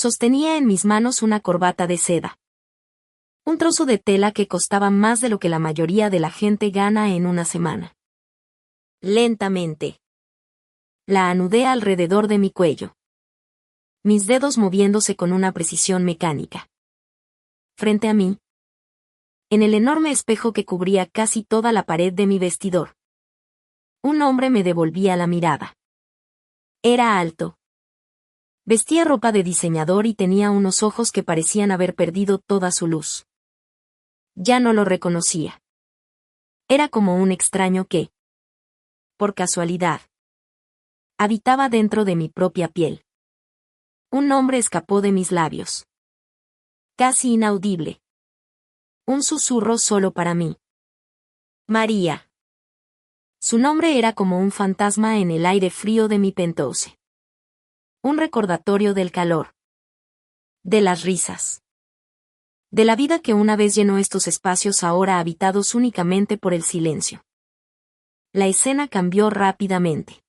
Sostenía en mis manos una corbata de seda. Un trozo de tela que costaba más de lo que la mayoría de la gente gana en una semana. Lentamente. La anudé alrededor de mi cuello. Mis dedos moviéndose con una precisión mecánica. Frente a mí, en el enorme espejo que cubría casi toda la pared de mi vestidor, un hombre me devolvía la mirada. Era alto. Vestía ropa de diseñador y tenía unos ojos que parecían haber perdido toda su luz. Ya no lo reconocía. Era como un extraño que, por casualidad, habitaba dentro de mi propia piel. Un nombre escapó de mis labios. Casi inaudible. Un susurro solo para mí. María. Su nombre era como un fantasma en el aire frío de mi penthouse. Un recordatorio del calor. De las risas. De la vida que una vez llenó estos espacios ahora habitados únicamente por el silencio. La escena cambió rápidamente.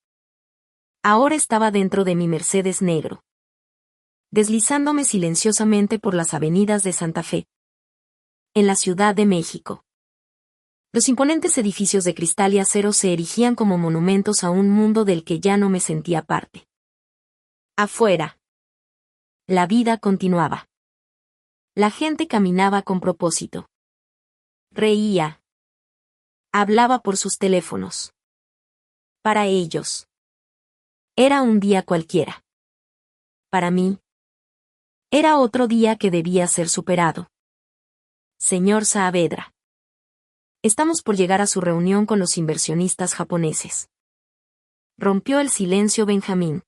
Ahora estaba dentro de mi Mercedes negro. Deslizándome silenciosamente por las avenidas de Santa Fe. En la Ciudad de México. Los imponentes edificios de cristal y acero se erigían como monumentos a un mundo del que ya no me sentía parte. Afuera. La vida continuaba. La gente caminaba con propósito. Reía. Hablaba por sus teléfonos. Para ellos. Era un día cualquiera. Para mí. Era otro día que debía ser superado. Señor Saavedra. Estamos por llegar a su reunión con los inversionistas japoneses. Rompió el silencio Benjamín.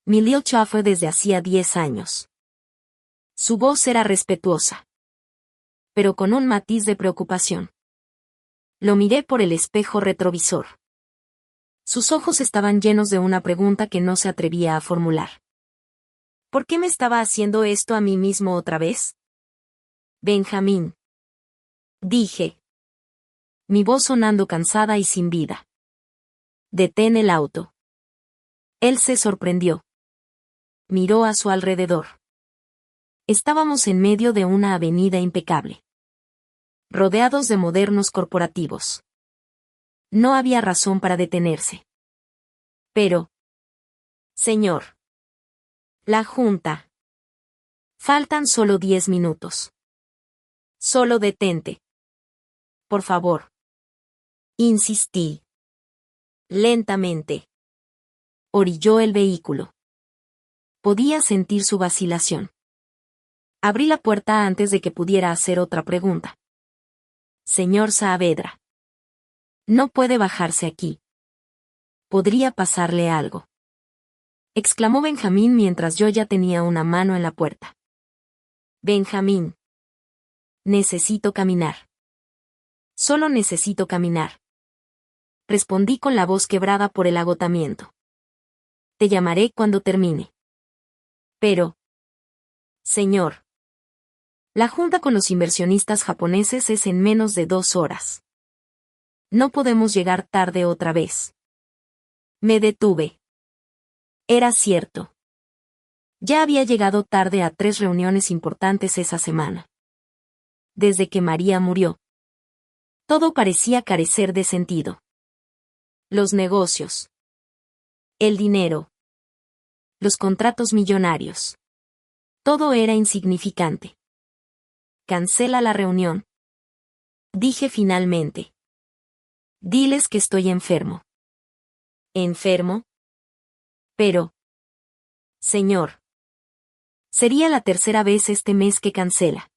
Mi Lilcha fue desde hacía 10 años. Su voz era respetuosa. Pero con un matiz de preocupación. Lo miré por el espejo retrovisor. Sus ojos estaban llenos de una pregunta que no se atrevía a formular. ¿Por qué me estaba haciendo esto a mí mismo otra vez? Benjamín. Dije. Mi voz sonando cansada y sin vida. Detén el auto. Él se sorprendió. Miró a su alrededor. Estábamos en medio de una avenida impecable. Rodeados de modernos corporativos. No había razón para detenerse. Pero. Señor. La Junta. Faltan solo 10 minutos. Solo detente. Por favor. Insistí. Lentamente. Orilló el vehículo. Podía sentir su vacilación. Abrí la puerta antes de que pudiera hacer otra pregunta. Señor Saavedra. No puede bajarse aquí. Podría pasarle algo. Exclamó Benjamín mientras yo ya tenía una mano en la puerta. Benjamín. Necesito caminar. Solo necesito caminar. Respondí con la voz quebrada por el agotamiento. Te llamaré cuando termine. Pero. Señor. La junta con los inversionistas japoneses es en menos de 2 horas. No podemos llegar tarde otra vez. Me detuve. Era cierto. Ya había llegado tarde a 3 reuniones importantes esa semana. Desde que María murió. Todo parecía carecer de sentido. Los negocios. El dinero. Los contratos millonarios. Todo era insignificante. Cancela la reunión. Dije finalmente. Diles que estoy enfermo. ¿Enfermo? Pero. Señor. Sería la tercera vez este mes que cancela.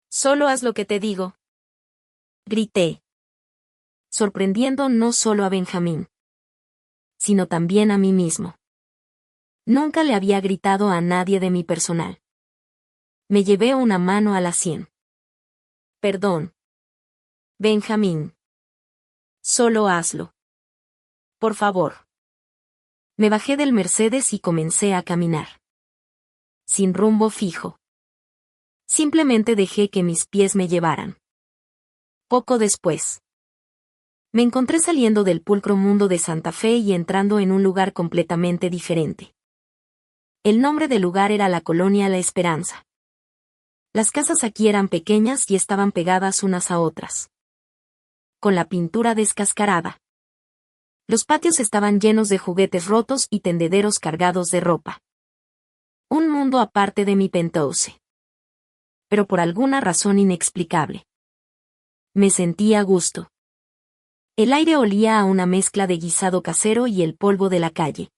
Solo haz lo que te digo. Grité. Sorprendiendo no solo a Benjamín, sino también a mí mismo. Nunca le había gritado a nadie de mi personal. Me llevé una mano a la sien. Perdón. Benjamín. Solo hazlo. Por favor. Me bajé del Mercedes y comencé a caminar. Sin rumbo fijo. Simplemente dejé que mis pies me llevaran. Poco después. Me encontré saliendo del pulcro mundo de Santa Fe y entrando en un lugar completamente diferente. El nombre del lugar era la colonia La Esperanza. Las casas aquí eran pequeñas y estaban pegadas unas a otras, con la pintura descascarada. Los patios estaban llenos de juguetes rotos y tendederos cargados de ropa. Un mundo aparte de mi penthouse. Pero por alguna razón inexplicable, me sentía a gusto. El aire olía a una mezcla de guisado casero y el polvo de la calle.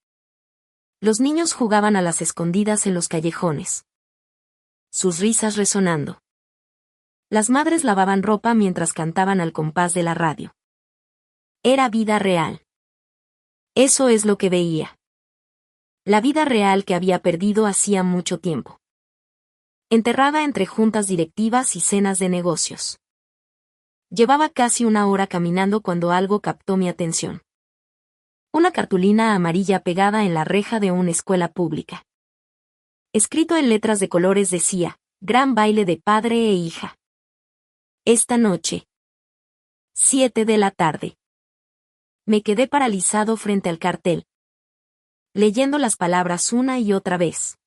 Los niños jugaban a las escondidas en los callejones, sus risas resonando. Las madres lavaban ropa mientras cantaban al compás de la radio. Era vida real. Eso es lo que veía. La vida real que había perdido hacía mucho tiempo. Enterrada entre juntas directivas y cenas de negocios. Llevaba casi una hora caminando cuando algo captó mi atención. Una cartulina amarilla pegada en la reja de una escuela pública. Escrito en letras de colores decía, Gran baile de padre e hija. Esta noche. 7 de la tarde. Me quedé paralizado frente al cartel, leyendo las palabras una y otra vez.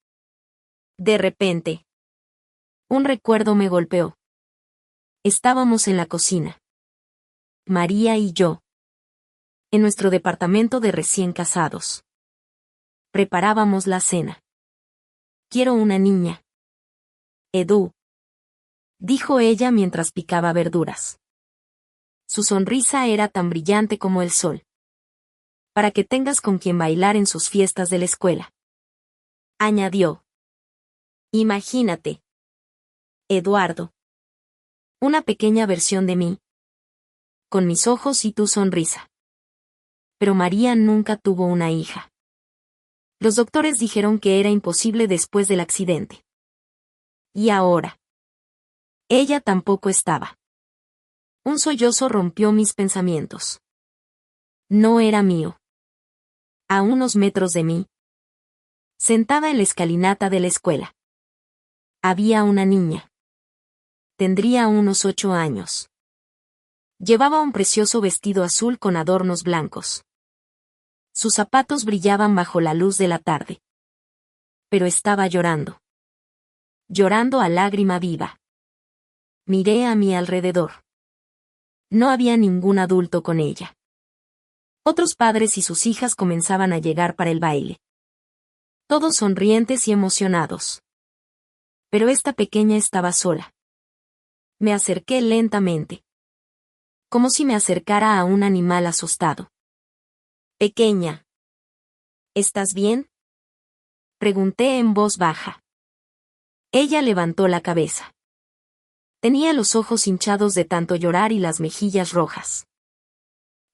De repente, un recuerdo me golpeó. Estábamos en la cocina. María y yo. En nuestro departamento de recién casados. Preparábamos la cena. Quiero una niña. Edu, dijo ella mientras picaba verduras. Su sonrisa era tan brillante como el sol. Para que tengas con quien bailar en sus fiestas de la escuela. Añadió. Imagínate. Eduardo. Una pequeña versión de mí. Con mis ojos y tu sonrisa. Pero María nunca tuvo una hija. Los doctores dijeron que era imposible después del accidente. Y ahora. Ella tampoco estaba. Un sollozo rompió mis pensamientos. No era mío. A unos metros de mí, sentada en la escalinata de la escuela, había una niña. Tendría unos 8 años. Llevaba un precioso vestido azul con adornos blancos. Sus zapatos brillaban bajo la luz de la tarde. Pero estaba llorando. Llorando a lágrima viva. Miré a mi alrededor. No había ningún adulto con ella. Otros padres y sus hijas comenzaban a llegar para el baile. Todos sonrientes y emocionados. Pero esta pequeña estaba sola. Me acerqué lentamente. Como si me acercara a un animal asustado. Pequeña. ¿Estás bien? Pregunté en voz baja. Ella levantó la cabeza. Tenía los ojos hinchados de tanto llorar y las mejillas rojas.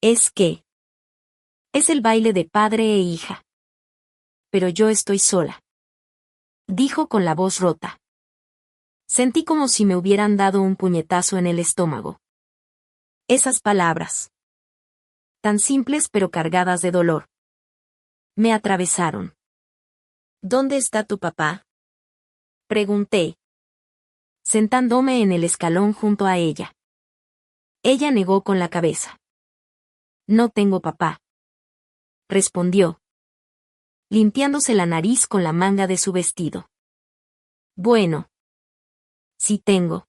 Es el baile de padre e hija. Pero yo estoy sola. Dijo con la voz rota. Sentí como si me hubieran dado un puñetazo en el estómago. Esas palabras. Tan simples pero cargadas de dolor. Me atravesaron. ¿Dónde está tu papá? Pregunté. Sentándome en el escalón junto a ella. Ella negó con la cabeza. No tengo papá. Respondió. Limpiándose la nariz con la manga de su vestido. Bueno. Sí tengo.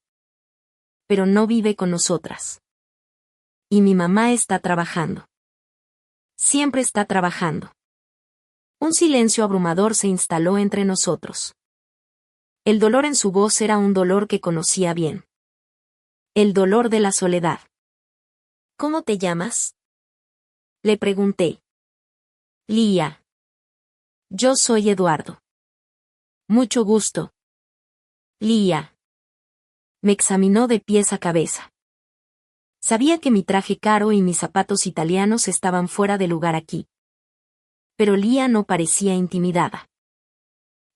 Pero no vive con nosotras. Y mi mamá está trabajando. Siempre está trabajando. Un silencio abrumador se instaló entre nosotros. El dolor en su voz era un dolor que conocía bien. El dolor de la soledad. ¿Cómo te llamas? Le pregunté. Lía. Yo soy Eduardo. Mucho gusto. Lía. Me examinó de pies a cabeza. Sabía que mi traje caro y mis zapatos italianos estaban fuera de lugar aquí. Pero Lía no parecía intimidada.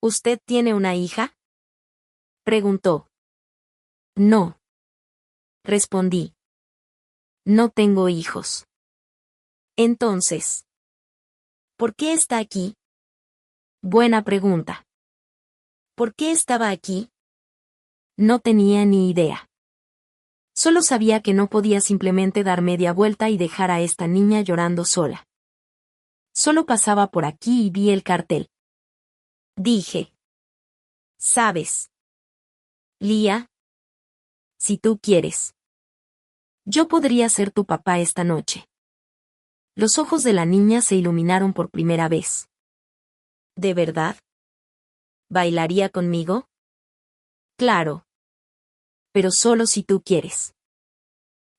¿Usted tiene una hija? Preguntó. No. Respondí. No tengo hijos. Entonces, ¿por qué está aquí? Buena pregunta. ¿Por qué estaba aquí? No tenía ni idea. Solo sabía que no podía simplemente dar media vuelta y dejar a esta niña llorando sola. Solo pasaba por aquí y vi el cartel. Dije. ¿Sabes? Lía, si tú quieres, yo podría ser tu papá esta noche. Los ojos de la niña se iluminaron por primera vez. ¿De verdad? ¿Bailaría conmigo? Claro. Pero solo si tú quieres.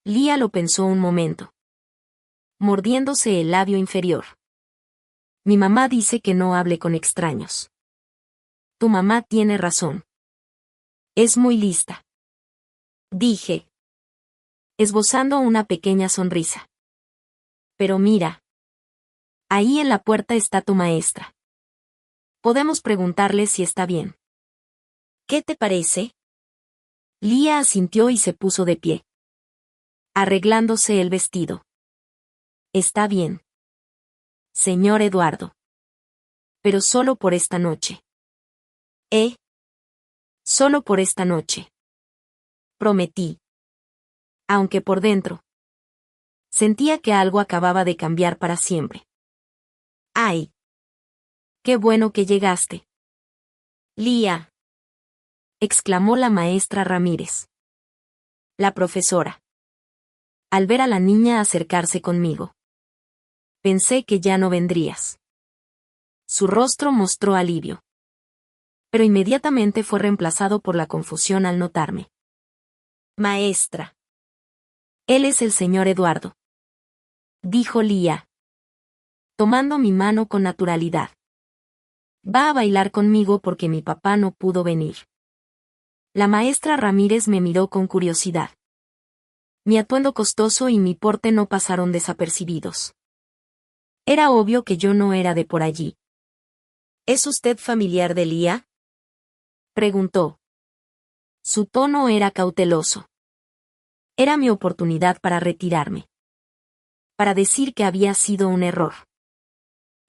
Lía lo pensó un momento, mordiéndose el labio inferior. Mi mamá dice que no hable con extraños. Tu mamá tiene razón. Es muy lista. Dije, esbozando una pequeña sonrisa. Pero mira. Ahí en la puerta está tu maestra. Podemos preguntarle si está bien. ¿Qué te parece? Lía asintió y se puso de pie, arreglándose el vestido. Está bien. Señor Eduardo. Pero solo por esta noche. Solo por esta noche. Prometí. Aunque por dentro sentía que algo acababa de cambiar para siempre. ¡Ay! ¡Qué bueno que llegaste! Lía, exclamó la maestra Ramírez. La profesora. Al ver a la niña acercarse conmigo. Pensé que ya no vendrías. Su rostro mostró alivio. Pero inmediatamente fue reemplazado por la confusión al notarme. Maestra. Él es el señor Eduardo. Dijo Lía, tomando mi mano con naturalidad. Va a bailar conmigo porque mi papá no pudo venir. La maestra Ramírez me miró con curiosidad. Mi atuendo costoso y mi porte no pasaron desapercibidos. Era obvio que yo no era de por allí. ¿Es usted familiar de Lía? Preguntó. Su tono era cauteloso. Era mi oportunidad para retirarme. Para decir que había sido un error.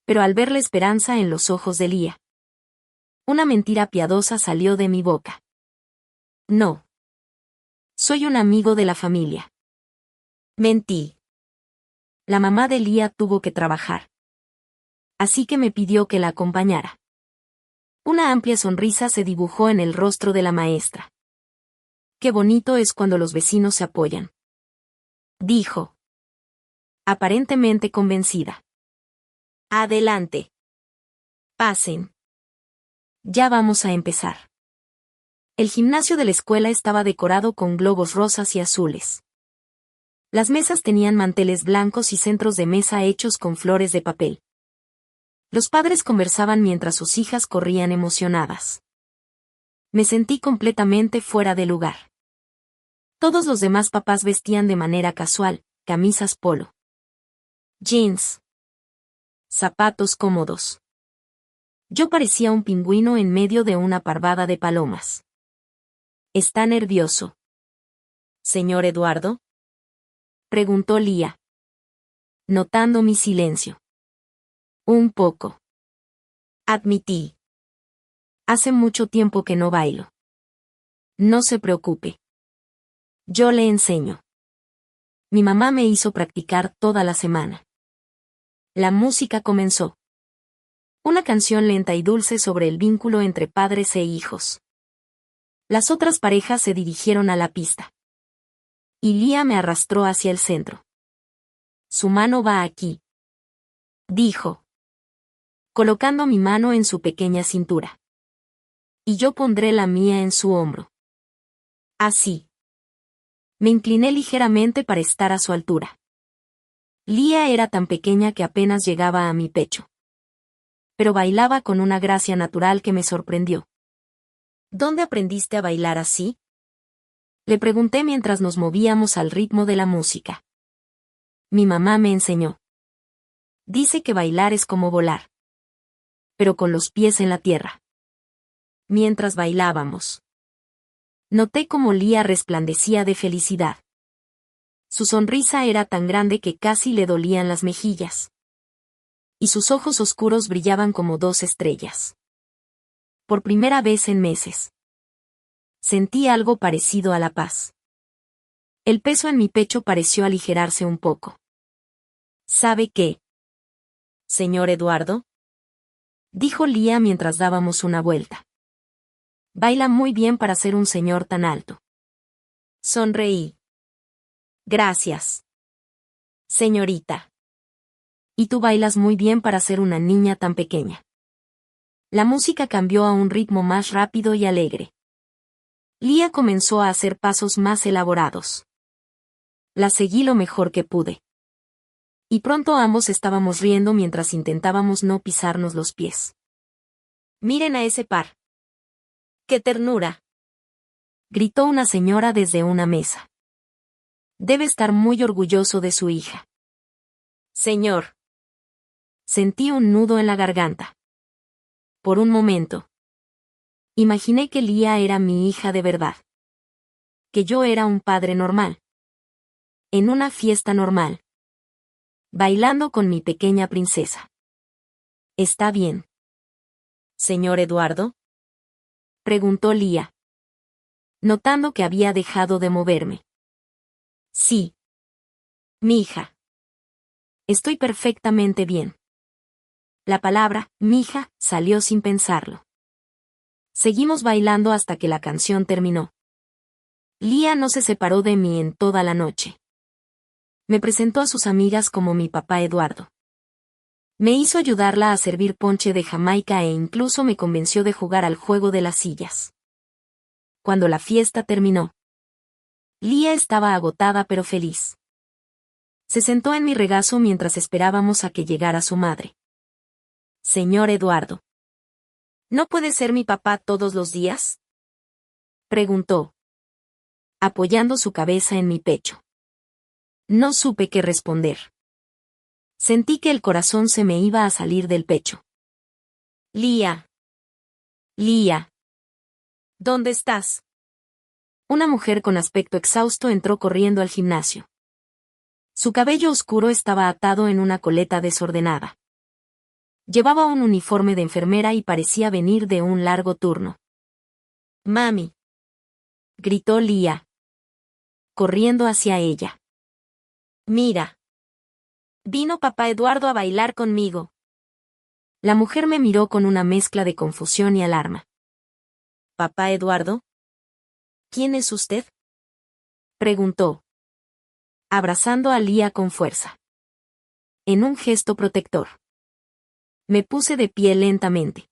Pero al ver la esperanza en los ojos de Lía, una mentira piadosa salió de mi boca. No. Soy un amigo de la familia. Mentí. La mamá de Lía tuvo que trabajar. Así que me pidió que la acompañara. Una amplia sonrisa se dibujó en el rostro de la maestra. Qué bonito es cuando los vecinos se apoyan. Dijo. Aparentemente convencida. Adelante. Pasen. Ya vamos a empezar. El gimnasio de la escuela estaba decorado con globos rosas y azules. Las mesas tenían manteles blancos y centros de mesa hechos con flores de papel. Los padres conversaban mientras sus hijas corrían emocionadas. Me sentí completamente fuera de lugar. Todos los demás papás vestían de manera casual, camisas polo, jeans, zapatos cómodos. Yo parecía un pingüino en medio de una parvada de palomas. ¿Está nervioso, señor Eduardo? Preguntó Lía, notando mi silencio. Un poco. Admití. Hace mucho tiempo que no bailo. No se preocupe. Yo le enseño. Mi mamá me hizo practicar toda la semana. La música comenzó. Una canción lenta y dulce sobre el vínculo entre padres e hijos. Las otras parejas se dirigieron a la pista. Y Lía me arrastró hacia el centro. Su mano va aquí, dijo, colocando mi mano en su pequeña cintura. Y yo pondré la mía en su hombro. Así. Me incliné ligeramente para estar a su altura. Lía era tan pequeña que apenas llegaba a mi pecho. Pero bailaba con una gracia natural que me sorprendió. ¿Dónde aprendiste a bailar así? Le pregunté mientras nos movíamos al ritmo de la música. Mi mamá me enseñó. Dice que bailar es como volar. Pero con los pies en la tierra. Mientras bailábamos, noté cómo Lía resplandecía de felicidad. Su sonrisa era tan grande que casi le dolían las mejillas. Y sus ojos oscuros brillaban como dos estrellas. Por primera vez en meses. Sentí algo parecido a la paz. El peso en mi pecho pareció aligerarse un poco. ¿Sabe qué, señor Eduardo? dijo Lía mientras dábamos una vuelta. Baila muy bien para ser un señor tan alto. Sonreí. Gracias. Señorita. Y tú bailas muy bien para ser una niña tan pequeña. La música cambió a un ritmo más rápido y alegre. Lía comenzó a hacer pasos más elaborados. La seguí lo mejor que pude. Y pronto ambos estábamos riendo mientras intentábamos no pisarnos los pies. Miren a ese par. ¡Qué ternura!, gritó una señora desde una mesa. Debe estar muy orgulloso de su hija. Señor. Sentí un nudo en la garganta. Por un momento. Imaginé que Lía era mi hija de verdad. Que yo era un padre normal. En una fiesta normal. Bailando con mi pequeña princesa. ¿Está bien, señor Eduardo?, preguntó Lía, notando que había dejado de moverme. Sí. Mi hija. Estoy perfectamente bien. La palabra, mija, salió sin pensarlo. Seguimos bailando hasta que la canción terminó. Lía no se separó de mí en toda la noche. Me presentó a sus amigas como mi papá Eduardo. Me hizo ayudarla a servir ponche de Jamaica e incluso me convenció de jugar al juego de las sillas. Cuando la fiesta terminó, Lía estaba agotada pero feliz. Se sentó en mi regazo mientras esperábamos a que llegara su madre. Señor Eduardo. ¿No puede ser mi papá todos los días?, preguntó, apoyando su cabeza en mi pecho. No supe qué responder. Sentí que el corazón se me iba a salir del pecho. Lía. Lía. ¿Dónde estás? Una mujer con aspecto exhausto entró corriendo al gimnasio. Su cabello oscuro estaba atado en una coleta desordenada. Llevaba un uniforme de enfermera y parecía venir de un largo turno. Mami. Gritó Lía, corriendo hacia ella. Mira. Vino papá Eduardo a bailar conmigo. La mujer me miró con una mezcla de confusión y alarma. ¿Papá Eduardo? ¿Quién es usted?, preguntó, abrazando a Lía con fuerza. En un gesto protector. Me puse de pie lentamente,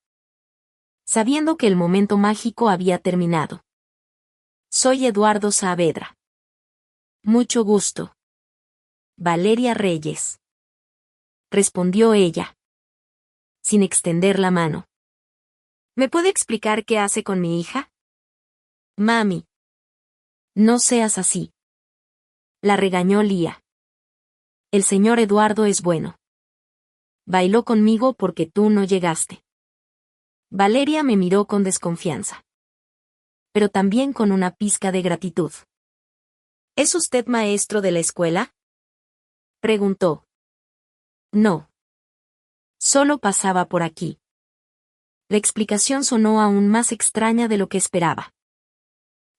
sabiendo que el momento mágico había terminado. Soy Eduardo Saavedra. Mucho gusto. Valeria Reyes. Respondió ella, sin extender la mano. ¿Me puede explicar qué hace con mi hija? Mami. No seas así. La regañó Lía. El señor Eduardo es bueno. Bailó conmigo porque tú no llegaste. Valeria me miró con desconfianza. Pero también con una pizca de gratitud. ¿Es usted maestro de la escuela?, preguntó. No. Solo pasaba por aquí. La explicación sonó aún más extraña de lo que esperaba.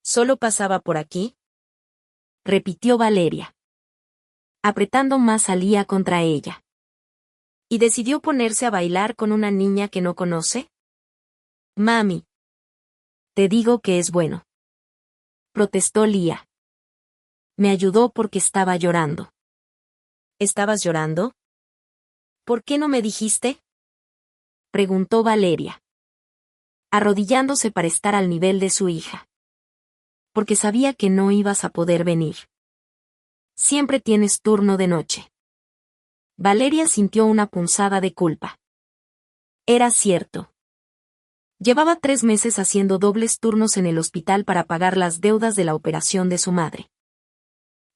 ¿Solo pasaba por aquí?, repitió Valeria, apretando más a Lía contra ella. ¿Y decidió ponerse a bailar con una niña que no conoce? Mami. Te digo que es bueno, protestó Lía. Me ayudó porque estaba llorando. ¿Estabas llorando? ¿Por qué no me dijiste?, preguntó Valeria, arrodillándose para estar al nivel de su hija. Porque sabía que no ibas a poder venir. Siempre tienes turno de noche. Valeria sintió una punzada de culpa. Era cierto. Llevaba 3 meses haciendo dobles turnos en el hospital para pagar las deudas de la operación de su madre.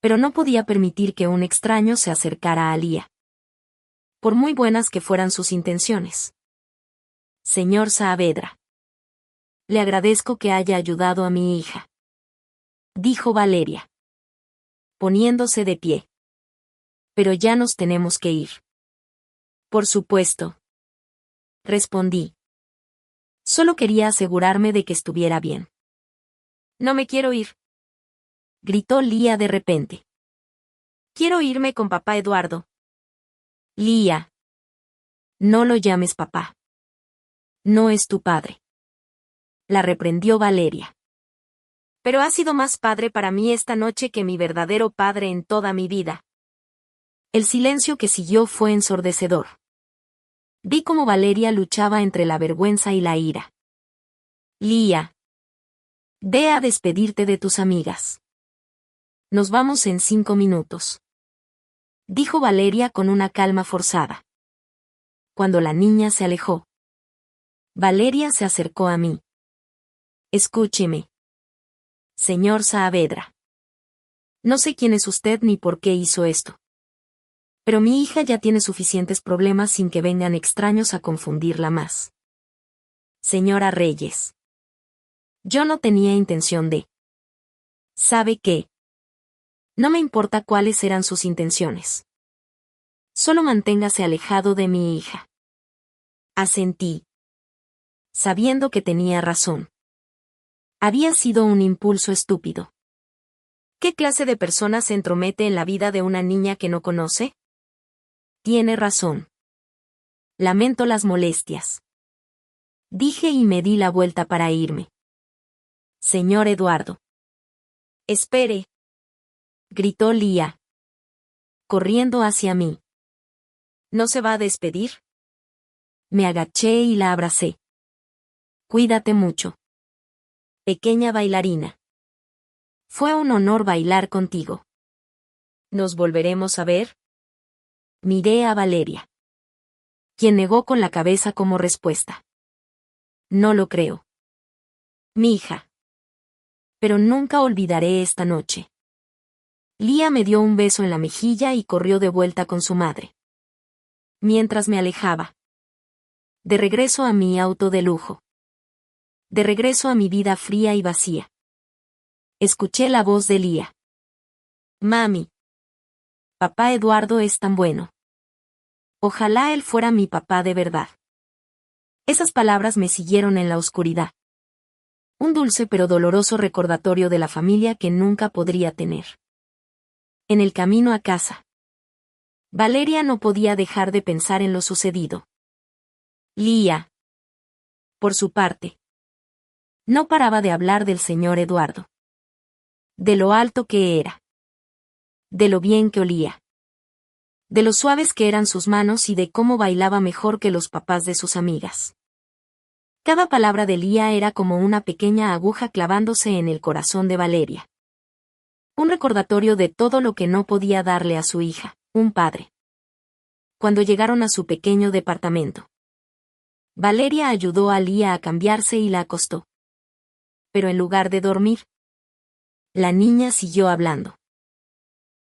Pero no podía permitir que un extraño se acercara a Lía. Por muy buenas que fueran sus intenciones. Señor Saavedra. Le agradezco que haya ayudado a mi hija, dijo Valeria, poniéndose de pie. Pero ya nos tenemos que ir. Por supuesto, respondí. Solo quería asegurarme de que estuviera bien. No me quiero ir, gritó Lía de repente. Quiero irme con papá Eduardo. Lía. No lo llames papá. No es tu padre. La reprendió Valeria. Pero ha sido más padre para mí esta noche que mi verdadero padre en toda mi vida. El silencio que siguió fue ensordecedor. Vi cómo Valeria luchaba entre la vergüenza y la ira. Lía. Ve a despedirte de tus amigas. Nos vamos en 5 minutos. Dijo Valeria con una calma forzada. Cuando la niña se alejó, Valeria se acercó a mí. Escúcheme. Señor Saavedra. No sé quién es usted ni por qué hizo esto. Pero mi hija ya tiene suficientes problemas sin que vengan extraños a confundirla más. Señora Reyes. Yo no tenía intención de... ¿Sabe qué? No me importa cuáles eran sus intenciones. Solo manténgase alejado de mi hija. Asentí. Sabiendo que tenía razón. Había sido un impulso estúpido. ¿Qué clase de persona se entromete en la vida de una niña que no conoce? Tiene razón. Lamento las molestias. Dije y me di la vuelta para irme. Señor Eduardo. Espere. Gritó Lía. Corriendo hacia mí. ¿No se va a despedir? Me agaché y la abracé. Cuídate mucho. Pequeña bailarina. Fue un honor bailar contigo. ¿Nos volveremos a ver? Miré a Valeria, quien negó con la cabeza como respuesta. No lo creo. Mi hija. Pero nunca olvidaré esta noche. Lía me dio un beso en la mejilla y corrió de vuelta con su madre. Mientras me alejaba. De regreso a mi auto de lujo. De regreso a mi vida fría y vacía. Escuché la voz de Lía. Mami. Papá Eduardo es tan bueno. Ojalá él fuera mi papá de verdad. Esas palabras me siguieron en la oscuridad. Un dulce pero doloroso recordatorio de la familia que nunca podría tener. En el camino a casa. Valeria no podía dejar de pensar en lo sucedido. Lía. Por su parte. No paraba de hablar del señor Eduardo. De lo alto que era. De lo bien que olía. De lo suaves que eran sus manos y de cómo bailaba mejor que los papás de sus amigas. Cada palabra de Lía era como una pequeña aguja clavándose en el corazón de Valeria. Un recordatorio de todo lo que no podía darle a su hija, un padre. Cuando llegaron a su pequeño departamento, Valeria ayudó a Lía a cambiarse y la acostó. Pero en lugar de dormir, la niña siguió hablando.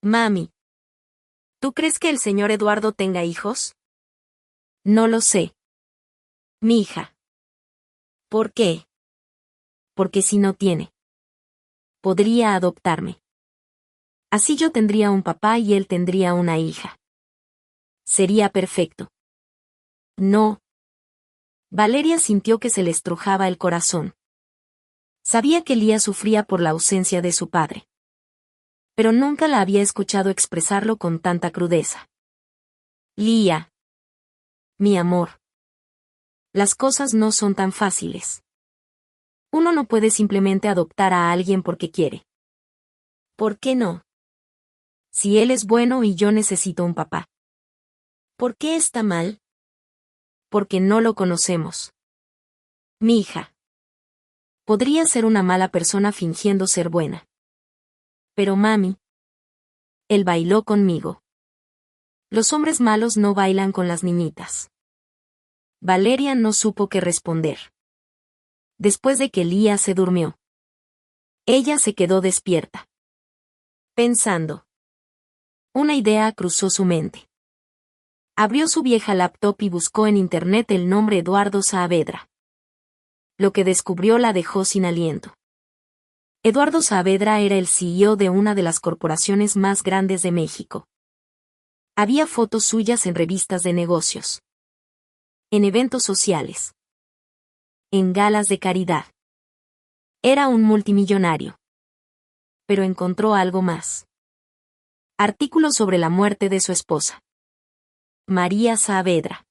Mami. ¿Tú crees que el señor Eduardo tenga hijos? No lo sé. Mi hija. ¿Por qué? Porque si no tiene, podría adoptarme. Así yo tendría un papá y él tendría una hija. Sería perfecto. No. Valeria sintió que se le estrujaba el corazón. Sabía que Lía sufría por la ausencia de su padre. Pero nunca la había escuchado expresarlo con tanta crudeza. Lía. Mi amor. Las cosas no son tan fáciles. Uno no puede simplemente adoptar a alguien porque quiere. ¿Por qué no? Si él es bueno y yo necesito un papá. ¿Por qué está mal? Porque no lo conocemos. Mi hija. Podría ser una mala persona fingiendo ser buena. Pero mami. Él bailó conmigo. Los hombres malos no bailan con las niñitas. Valeria no supo qué responder. Después de que Lía se durmió, ella se quedó despierta. Pensando. Una idea cruzó su mente. Abrió su vieja laptop y buscó en internet el nombre Eduardo Saavedra. Lo que descubrió la dejó sin aliento. Eduardo Saavedra era el CEO de una de las corporaciones más grandes de México. Había fotos suyas en revistas de negocios. En eventos sociales. En galas de caridad. Era un multimillonario. Pero encontró algo más. Artículos sobre la muerte de su esposa. María Saavedra.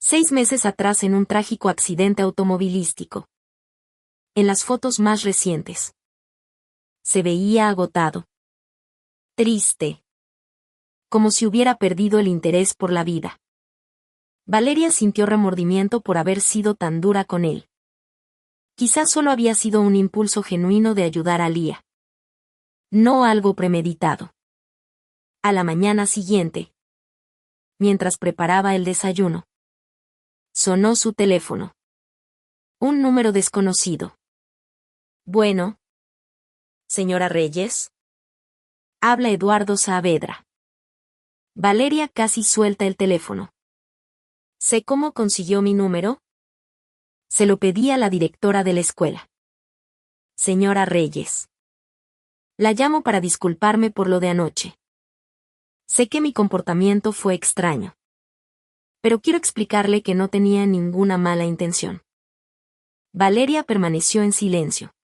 6 meses atrás en un trágico accidente automovilístico. En las fotos más recientes. Se veía agotado. Triste. Como si hubiera perdido el interés por la vida. Valeria sintió remordimiento por haber sido tan dura con él. Quizás solo había sido un impulso genuino de ayudar a Lía. No algo premeditado. A la mañana siguiente, mientras preparaba el desayuno, sonó su teléfono. Un número desconocido. Bueno. Señora Reyes. Habla Eduardo Saavedra. Valeria casi suelta el teléfono. ¿Sé cómo consiguió mi número? Se lo pedí a la directora de la escuela. Señora Reyes. La llamo para disculparme por lo de anoche. Sé que mi comportamiento fue extraño. Pero quiero explicarle que no tenía ninguna mala intención. Valeria permaneció en silencio.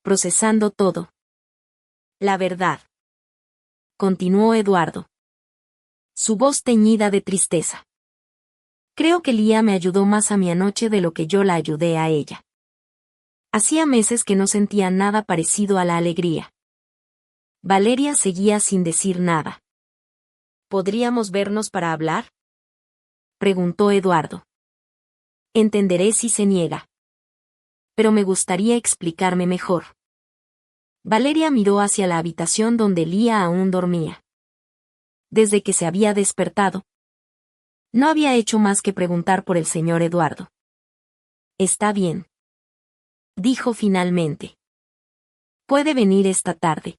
Procesando todo. La verdad. Continuó Eduardo. Su voz teñida de tristeza. Creo que Lía me ayudó más a mí anoche de lo que yo la ayudé a ella. Hacía meses que no sentía nada parecido a la alegría. Valeria seguía sin decir nada. ¿Podríamos vernos para hablar? Preguntó Eduardo. Entenderé si se niega. Pero me gustaría explicarme mejor. Valeria miró hacia la habitación donde Lía aún dormía. Desde que se había despertado, no había hecho más que preguntar por el señor Eduardo. Está bien. Dijo finalmente. Puede venir esta tarde.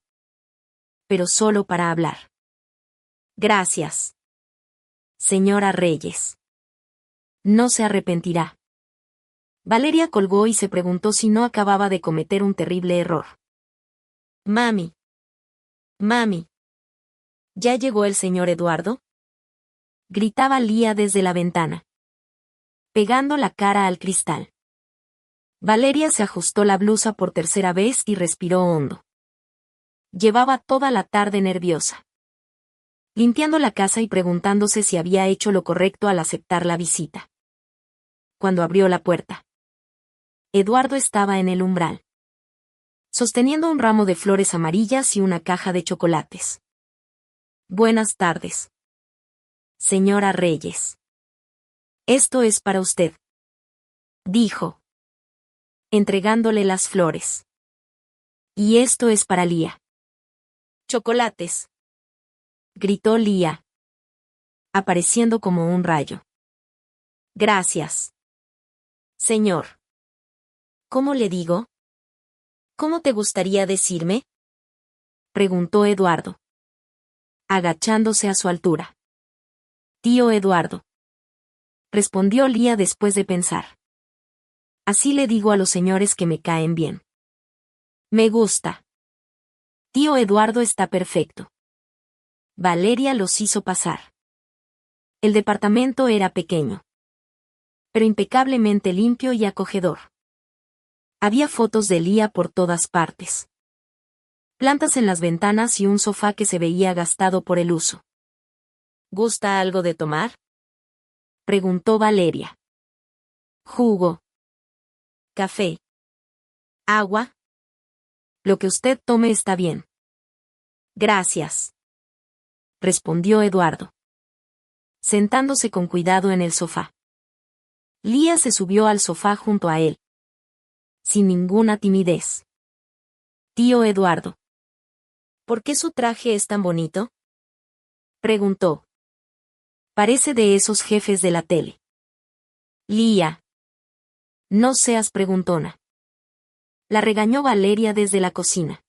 Pero solo para hablar. Gracias. Señora Reyes. No se arrepentirá. Valeria colgó y se preguntó si no acababa de cometer un terrible error. Mami. Mami. ¿Ya llegó el señor Eduardo? Gritaba Lía desde la ventana, pegando la cara al cristal. Valeria se ajustó la blusa por tercera vez y respiró hondo. Llevaba toda la tarde nerviosa, limpiando la casa y preguntándose si había hecho lo correcto al aceptar la visita. Cuando abrió la puerta, Eduardo estaba en el umbral, sosteniendo un ramo de flores amarillas y una caja de chocolates. Buenas tardes. Señora Reyes. Esto es para usted. Dijo, entregándole las flores. Y esto es para Lía. Chocolates. Gritó Lía, apareciendo como un rayo. Gracias. Señor. ¿Cómo le digo? ¿Cómo te gustaría decirme? Preguntó Eduardo, agachándose a su altura. Tío Eduardo. Respondió Lía después de pensar. Así le digo a los señores que me caen bien. Me gusta. Tío Eduardo está perfecto. Valeria los hizo pasar. El departamento era pequeño, pero impecablemente limpio y acogedor. Había fotos de Lía por todas partes. Plantas en las ventanas y un sofá que se veía gastado por el uso. ¿Gusta algo de tomar? Preguntó Valeria. Jugo. Café. Agua. Lo que usted tome está bien. Gracias. Respondió Eduardo, sentándose con cuidado en el sofá. Lía se subió al sofá junto a él, sin ninguna timidez. Tío Eduardo. ¿Por qué su traje es tan bonito? Preguntó. Parece de esos jefes de la tele. Lía. No seas preguntona. La regañó Valeria desde la cocina.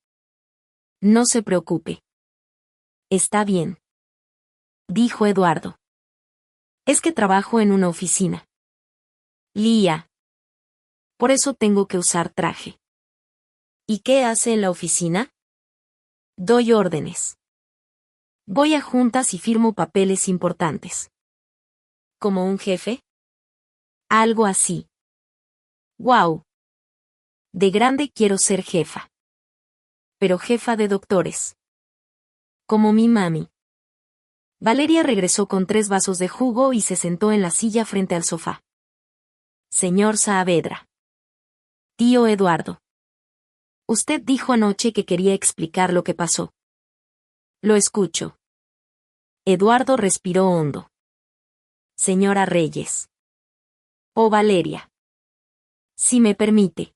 No se preocupe. Está bien. Dijo Eduardo. Es que trabajo en una oficina. Lía. Por eso tengo que usar traje. ¿Y qué hace en la oficina? Doy órdenes. Voy a juntas y firmo papeles importantes. ¿Como un jefe? Algo así. ¡Guau! De grande quiero ser jefa. Pero jefa de doctores. Como mi mami. Valeria regresó con 3 vasos de jugo y se sentó en la silla frente al sofá. Señor Saavedra. Tío Eduardo. Usted dijo anoche que quería explicar lo que pasó. Lo escucho. Eduardo respiró hondo. Señora Reyes. Oh, Valeria. Si me permite.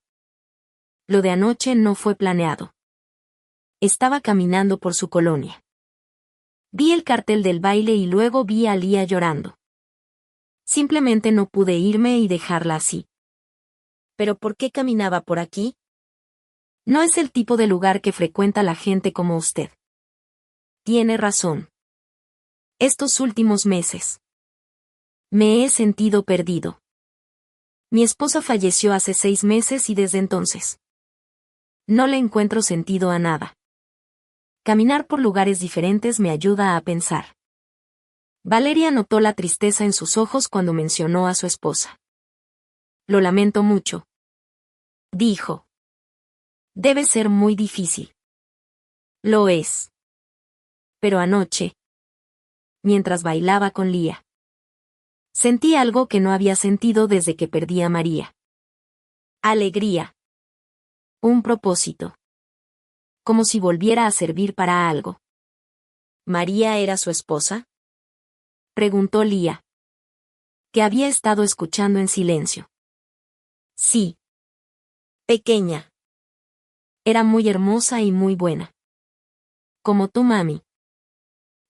Lo de anoche no fue planeado. Estaba caminando por su colonia. Vi el cartel del baile y luego vi a Lía llorando. Simplemente no pude irme y dejarla así. ¿Pero por qué caminaba por aquí? No es el tipo de lugar que frecuenta la gente como usted. Tiene razón. Estos últimos meses. Me he sentido perdido. Mi esposa falleció hace 6 meses y desde entonces. No le encuentro sentido a nada. Caminar por lugares diferentes me ayuda a pensar. Valeria notó la tristeza en sus ojos cuando mencionó a su esposa. Lo lamento mucho. Dijo. Debe ser muy difícil. Lo es. Pero anoche, mientras bailaba con Lía, sentí algo que no había sentido desde que perdí a María. Alegría. Un propósito. Como si volviera a servir para algo. ¿María era su esposa? Preguntó Lía, que había estado escuchando en silencio. Sí. Pequeña. Era muy hermosa y muy buena. Como tu mami.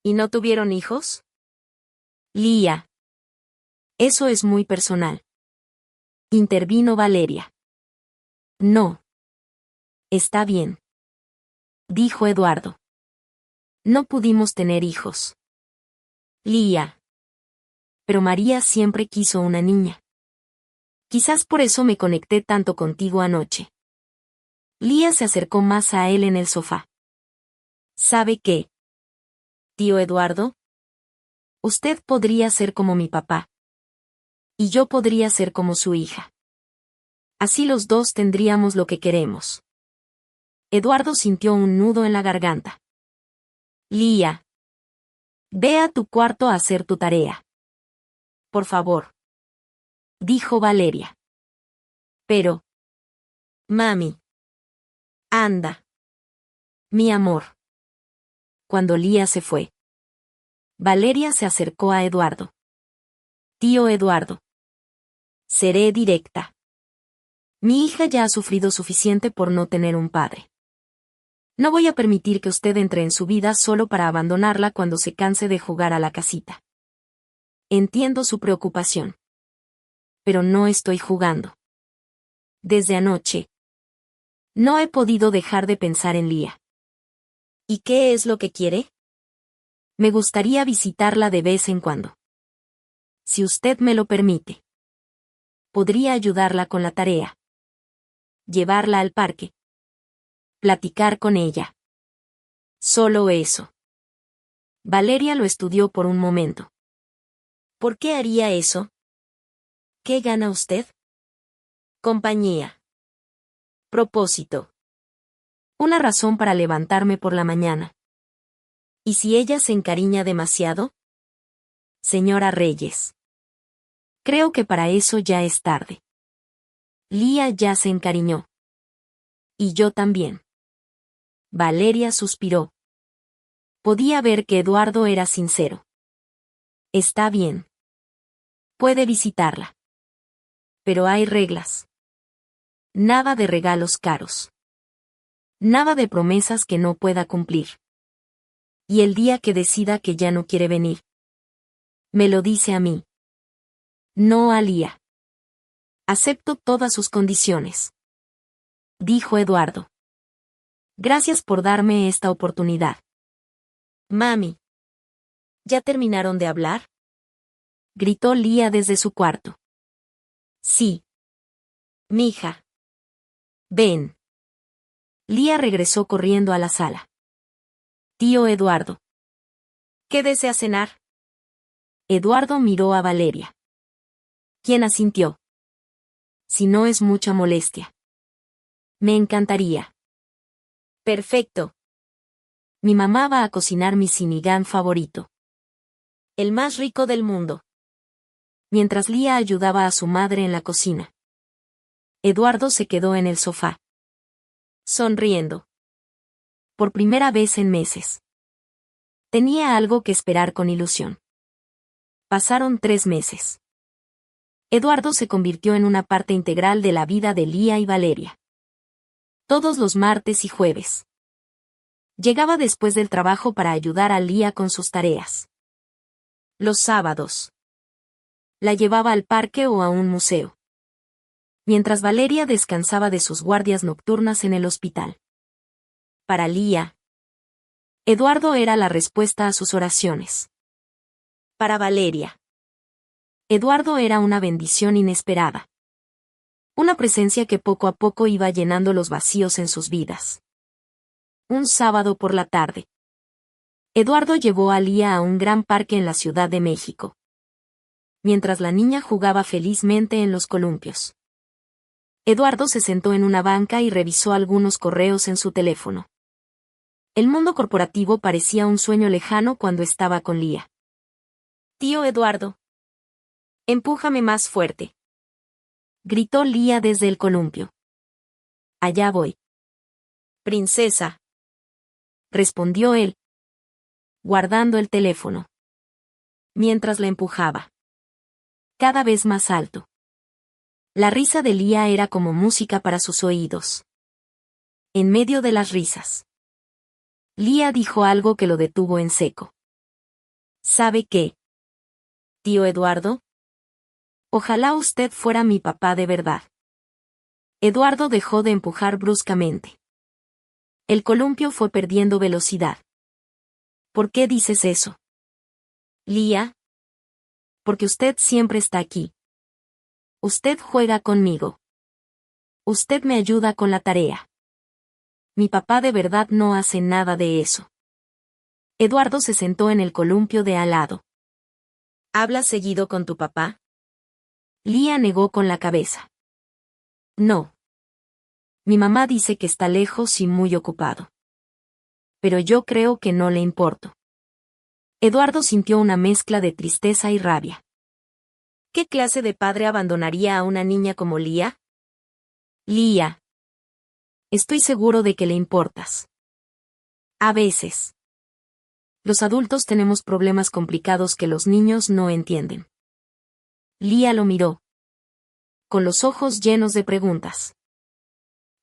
¿Y no tuvieron hijos? Lía. Eso es muy personal. Intervino Valeria. No. Está bien. Dijo Eduardo. No pudimos tener hijos. Lía. Pero María siempre quiso una niña. Quizás por eso me conecté tanto contigo anoche. Lía se acercó más a él en el sofá. ¿Sabe qué? Tío Eduardo. Usted podría ser como mi papá. Y yo podría ser como su hija. Así los dos tendríamos lo que queremos. Eduardo sintió un nudo en la garganta. Lía. Ve a tu cuarto a hacer tu tarea. Por favor. Dijo Valeria. Pero. Mami. Anda. Mi amor. Cuando Lía se fue, Valeria se acercó a Eduardo. Tío Eduardo. Seré directa. Mi hija ya ha sufrido suficiente por no tener un padre. No voy a permitir que usted entre en su vida solo para abandonarla cuando se canse de jugar a la casita. Entiendo su preocupación. Pero no estoy jugando. Desde anoche. No he podido dejar de pensar en Lía. ¿Y qué es lo que quiere? Me gustaría visitarla de vez en cuando. Si usted me lo permite. Podría ayudarla con la tarea. Llevarla al parque. Platicar con ella. Solo eso. Valeria lo estudió por un momento. ¿Por qué haría eso? ¿Qué gana usted? Compañía. Propósito. Una razón para levantarme por la mañana. ¿Y si ella se encariña demasiado? Señora Reyes. Creo que para eso ya es tarde. Lía ya se encariñó. Y yo también. Valeria suspiró. Podía ver que Eduardo era sincero. Está bien. Puede visitarla. Pero hay reglas. Nada de regalos caros. Nada de promesas que no pueda cumplir. Y el día que decida que ya no quiere venir. Me lo dice a mí. No a Lía. Acepto todas sus condiciones. Dijo Eduardo. Gracias por darme esta oportunidad. Mami. ¿Ya terminaron de hablar? Gritó Lía desde su cuarto. Sí. Mija. Ven. Lía regresó corriendo a la sala. Tío Eduardo. ¿Qué desea cenar? Eduardo miró a Valeria. ¿Quién asintió? Si no es mucha molestia. Me encantaría. Perfecto. Mi mamá va a cocinar mi sinigán favorito. El más rico del mundo. Mientras Lía ayudaba a su madre en la cocina, Eduardo se quedó en el sofá, sonriendo. Por primera vez en meses. Tenía algo que esperar con ilusión. Pasaron 3 meses. Eduardo se convirtió en una parte integral de la vida de Lía y Valeria. Todos los martes y jueves. Llegaba después del trabajo para ayudar a Lía con sus tareas. Los sábados. La llevaba al parque o a un museo. Mientras Valeria descansaba de sus guardias nocturnas en el hospital. Para Lía, Eduardo era la respuesta a sus oraciones. Para Valeria, Eduardo era una bendición inesperada. Una presencia que poco a poco iba llenando los vacíos en sus vidas. Un sábado por la tarde, Eduardo llevó a Lía a un gran parque en la Ciudad de México. Mientras la niña jugaba felizmente en los columpios. Eduardo se sentó en una banca y revisó algunos correos en su teléfono. El mundo corporativo parecía un sueño lejano cuando estaba con Lía. Tío Eduardo. Empújame más fuerte. Gritó Lía desde el columpio. Allá voy. Princesa. Respondió él, guardando el teléfono. Mientras la empujaba. Cada vez más alto. La risa de Lía era como música para sus oídos. En medio de las risas, Lía dijo algo que lo detuvo en seco. ¿Sabe qué? Tío Eduardo. Ojalá usted fuera mi papá de verdad. Eduardo dejó de empujar bruscamente. El columpio fue perdiendo velocidad. ¿Por qué dices eso? Lía. Porque usted siempre está aquí. Usted juega conmigo. Usted me ayuda con la tarea. Mi papá de verdad no hace nada de eso. Eduardo se sentó en el columpio de al lado. ¿Hablas seguido con tu papá? Lía negó con la cabeza. No. Mi mamá dice que está lejos y muy ocupado. Pero yo creo que no le importo. Eduardo sintió una mezcla de tristeza y rabia. ¿Qué clase de padre abandonaría a una niña como Lía? Lía. Estoy seguro de que le importas. A veces. Los adultos tenemos problemas complicados que los niños no entienden. Lía lo miró. Con los ojos llenos de preguntas.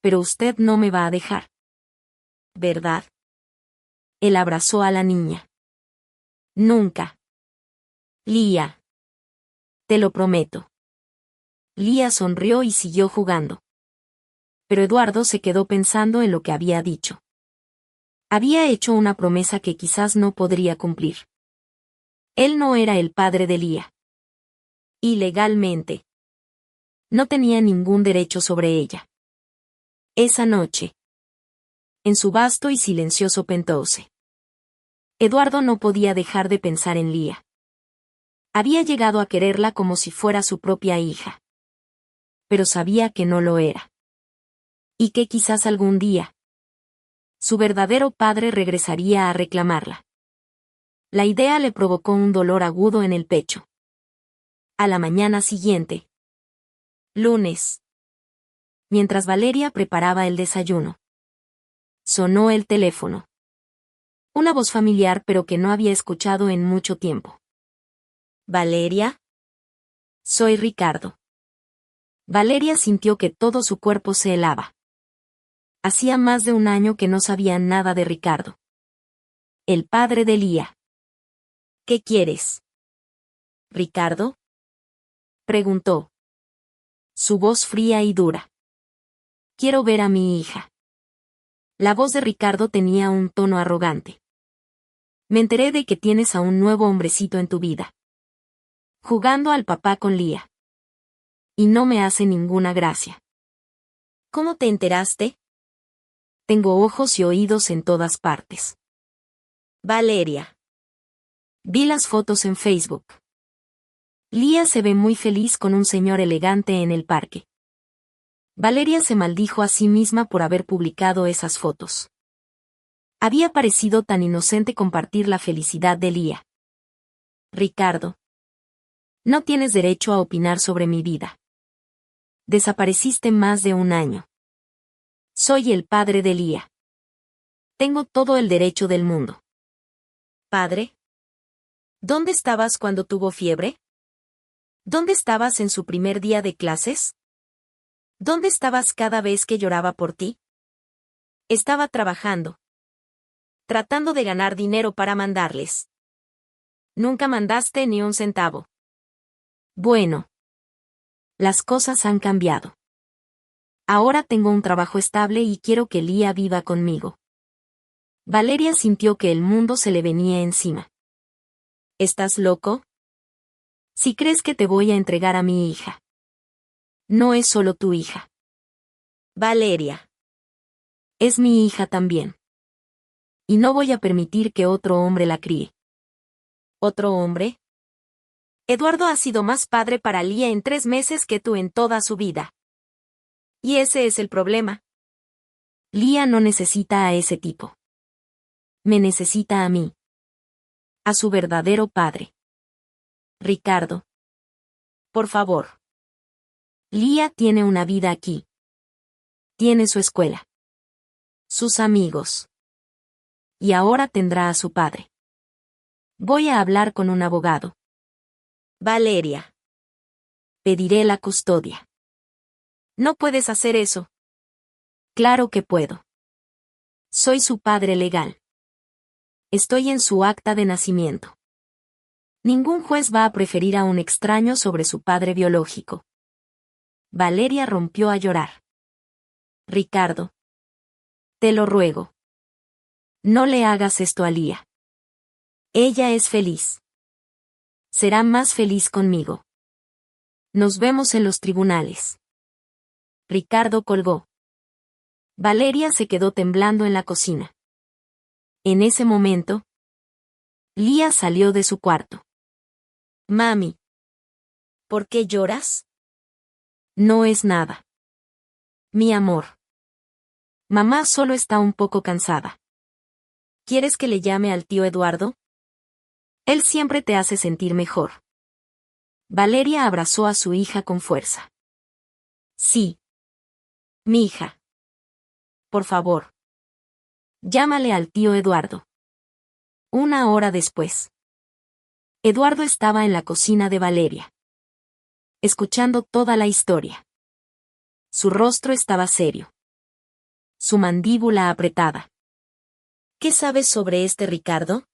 Pero usted no me va a dejar. ¿Verdad? Él abrazó a la niña. Nunca. Lía. Te lo prometo. Lía sonrió y siguió jugando. Pero Eduardo se quedó pensando en lo que había dicho. Había hecho una promesa que quizás no podría cumplir. Él no era el padre de Lía. Y legalmente. No tenía ningún derecho sobre ella. Esa noche. En su vasto y silencioso penthouse. Eduardo no podía dejar de pensar en Lía. Había llegado a quererla como si fuera su propia hija. Pero sabía que no lo era. Y que quizás algún día su verdadero padre regresaría a reclamarla. La idea le provocó un dolor agudo en el pecho. A la mañana siguiente. Lunes. Mientras Valeria preparaba el desayuno. Sonó el teléfono. Una voz familiar pero que no había escuchado en mucho tiempo. ¿Valeria? Soy Ricardo. Valeria sintió que todo su cuerpo se helaba. Hacía más de un año que no sabía nada de Ricardo. El padre de Lía. ¿Qué quieres? ¿Ricardo? Preguntó. Su voz fría y dura. Quiero ver a mi hija. La voz de Ricardo tenía un tono arrogante. Me enteré de que tienes a un nuevo hombrecito en tu vida. Jugando al papá con Lía. Y no me hace ninguna gracia. ¿Cómo te enteraste? Tengo ojos y oídos en todas partes. Valeria. Vi las fotos en Facebook. Lía se ve muy feliz con un señor elegante en el parque. Valeria se maldijo a sí misma por haber publicado esas fotos. Había parecido tan inocente compartir la felicidad de Lía. Ricardo. No tienes derecho a opinar sobre mi vida. Desapareciste más de un año. Soy el padre de Lía. Tengo todo el derecho del mundo. ¿Padre? ¿Dónde estabas cuando tuvo fiebre? ¿Dónde estabas en su primer día de clases? ¿Dónde estabas cada vez que lloraba por ti? Estaba trabajando. Tratando de ganar dinero para mandarles. Nunca mandaste ni un centavo. Bueno. Las cosas han cambiado. Ahora tengo un trabajo estable y quiero que Lía viva conmigo. Valeria sintió que el mundo se le venía encima. ¿Estás loco? Si crees que te voy a entregar a mi hija. No es solo tu hija. Valeria. Es mi hija también. Y no voy a permitir que otro hombre la críe. ¿Otro hombre? Eduardo ha sido más padre para Lía en 3 meses que tú en toda su vida. Y ese es el problema. Lía no necesita a ese tipo. Me necesita a mí. A su verdadero padre. Ricardo. Por favor. Lía tiene una vida aquí. Tiene su escuela. Sus amigos. Y ahora tendrá a su padre. Voy a hablar con un abogado. Valeria. Pediré la custodia. No puedes hacer eso. Claro que puedo. Soy su padre legal. Estoy en su acta de nacimiento. Ningún juez va a preferir a un extraño sobre su padre biológico. Valeria rompió a llorar. Ricardo. Te lo ruego. No le hagas esto a Lía. Ella es feliz. Será más feliz conmigo. Nos vemos en los tribunales. Ricardo colgó. Valeria se quedó temblando en la cocina. En ese momento, Lía salió de su cuarto. Mami. ¿Por qué lloras? No es nada. Mi amor. Mamá solo está un poco cansada. ¿Quieres que le llame al tío Eduardo? Él siempre te hace sentir mejor. Valeria abrazó a su hija con fuerza. Sí. Mi hija. Por favor. Llámale al tío Eduardo. 1 hora después. Eduardo estaba en la cocina de Valeria. Escuchando toda la historia. Su rostro estaba serio. Su mandíbula apretada. ¿Qué sabes sobre este Ricardo?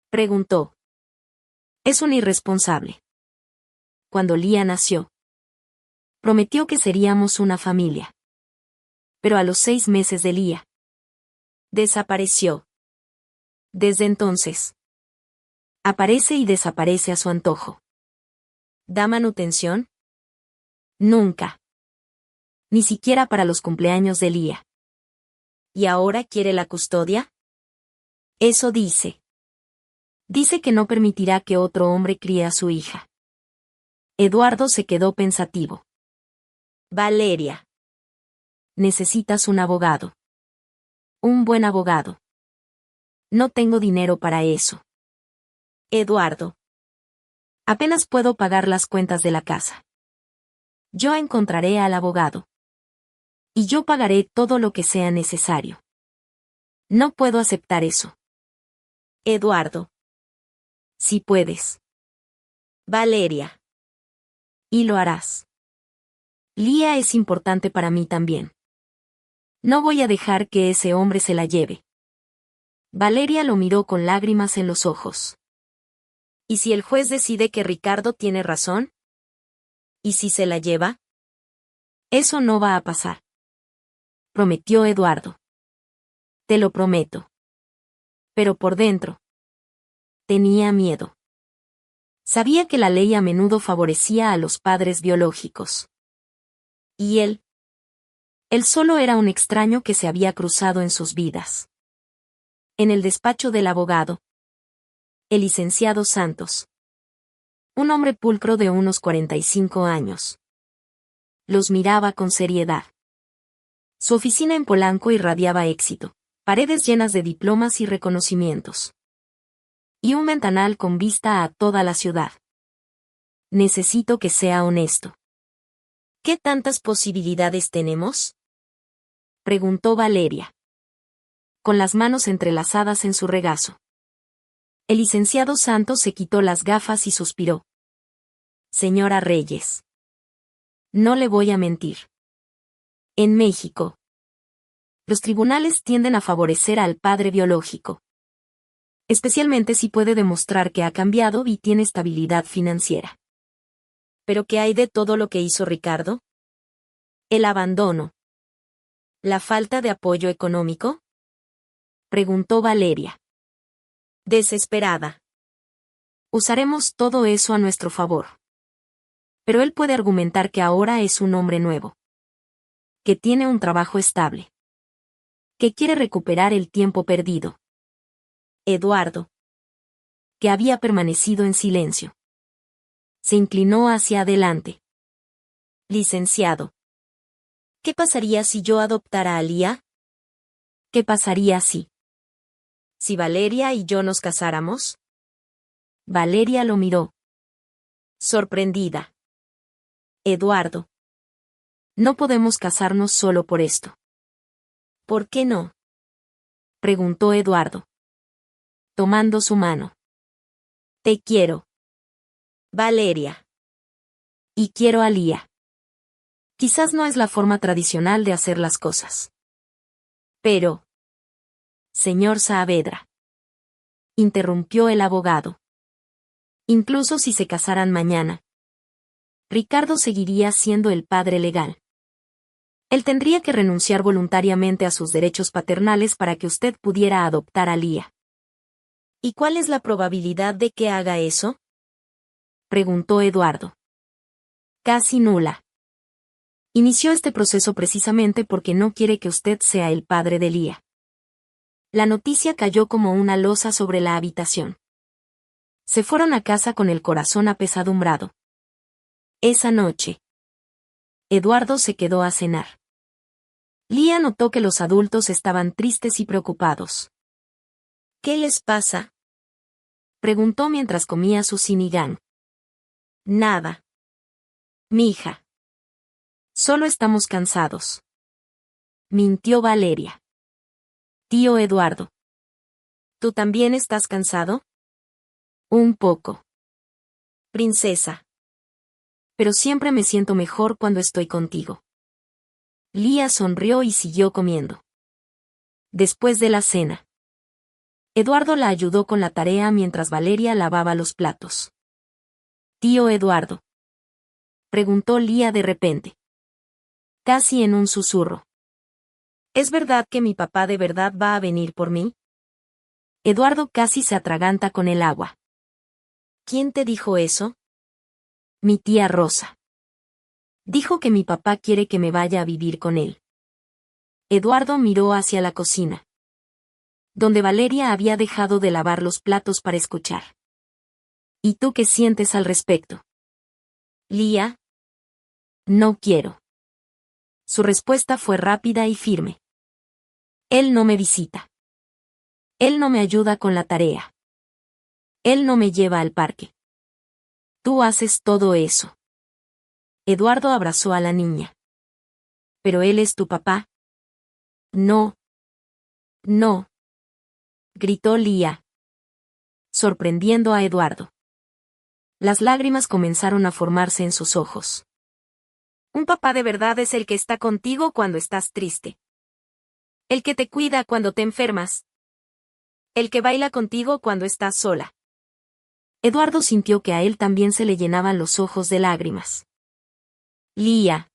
Preguntó. Es un irresponsable. Cuando Lía nació, prometió que seríamos una familia. Pero a los 6 meses de Lía, desapareció. Desde entonces, aparece y desaparece a su antojo. ¿Da manutención? Nunca. Ni siquiera para los cumpleaños de Lía. ¿Y ahora quiere la custodia? Eso dice. Dice que no permitirá que otro hombre críe a su hija. Eduardo se quedó pensativo. Valeria. Necesitas un abogado. Un buen abogado. No tengo dinero para eso. Eduardo. Apenas puedo pagar las cuentas de la casa. Yo encontraré al abogado. Y yo pagaré todo lo que sea necesario. No puedo aceptar eso. Eduardo. Si puedes. Valeria. Y lo harás. Lía es importante para mí también. No voy a dejar que ese hombre se la lleve. Valeria lo miró con lágrimas en los ojos. ¿Y si el juez decide que Ricardo tiene razón? ¿Y si se la lleva? Eso no va a pasar. Prometió Eduardo. Te lo prometo. Pero por dentro. Tenía miedo. Sabía que la ley a menudo favorecía a los padres biológicos. ¿Y él? Él solo era un extraño que se había cruzado en sus vidas. En el despacho del abogado. El licenciado Santos. Un hombre pulcro de unos 45 años. Los miraba con seriedad. Su oficina en Polanco irradiaba éxito, paredes llenas de diplomas y reconocimientos. Y un ventanal con vista a toda la ciudad. Necesito que sea honesto. ¿Qué tantas posibilidades tenemos? Preguntó Valeria, con las manos entrelazadas en su regazo. El licenciado Santos se quitó las gafas y suspiró. Señora Reyes. No le voy a mentir. En México, los tribunales tienden a favorecer al padre biológico. Especialmente si puede demostrar que ha cambiado y tiene estabilidad financiera. ¿Pero qué hay de todo lo que hizo Ricardo? El abandono. ¿La falta de apoyo económico? Preguntó Valeria, desesperada. Usaremos todo eso a nuestro favor. Pero él puede argumentar que ahora es un hombre nuevo. Que tiene un trabajo estable. Que quiere recuperar el tiempo perdido. Eduardo, que había permanecido en silencio. Se inclinó hacia adelante. Licenciado. ¿Qué pasaría si yo adoptara a Lía? ¿Qué pasaría si? ¿Si Valeria y yo nos casáramos? Valeria lo miró. Sorprendida. Eduardo. No podemos casarnos solo por esto. ¿Por qué no? Preguntó Eduardo, tomando su mano. Te quiero. Valeria. Y quiero a Lía. Quizás no es la forma tradicional de hacer las cosas. Pero, señor Saavedra, interrumpió el abogado. Incluso si se casaran mañana, Ricardo seguiría siendo el padre legal. Él tendría que renunciar voluntariamente a sus derechos paternales para que usted pudiera adoptar a Lía. ¿Y cuál es la probabilidad de que haga eso? Preguntó Eduardo. Casi nula. Inició este proceso precisamente porque no quiere que usted sea el padre de Lía. La noticia cayó como una losa sobre la habitación. Se fueron a casa con el corazón apesadumbrado. Esa noche, Eduardo se quedó a cenar. Lía notó que los adultos estaban tristes y preocupados. ¿Qué les pasa? Preguntó mientras comía su sinigán. Nada. Mija. Solo estamos cansados. Mintió Valeria. Tío Eduardo. ¿Tú también estás cansado? Un poco. Princesa. Pero siempre me siento mejor cuando estoy contigo. Lía sonrió y siguió comiendo. Después de la cena, Eduardo la ayudó con la tarea mientras Valeria lavaba los platos. Tío Eduardo. Preguntó Lía de repente. Casi en un susurro. ¿Es verdad que mi papá de verdad va a venir por mí? Eduardo casi se atraganta con el agua. ¿Quién te dijo eso? Mi tía Rosa. Dijo que mi papá quiere que me vaya a vivir con él. Eduardo miró hacia la cocina, donde Valeria había dejado de lavar los platos para escuchar. ¿Y tú qué sientes al respecto? Lía. No quiero. Su respuesta fue rápida y firme. Él no me visita. Él no me ayuda con la tarea. Él no me lleva al parque. Tú haces todo eso. Eduardo abrazó a la niña. ¿Pero él es tu papá? No. No. Gritó Lía, sorprendiendo a Eduardo. Las lágrimas comenzaron a formarse en sus ojos. Un papá de verdad es el que está contigo cuando estás triste. El que te cuida cuando te enfermas. El que baila contigo cuando estás sola. Eduardo sintió que a él también se le llenaban los ojos de lágrimas. Lía.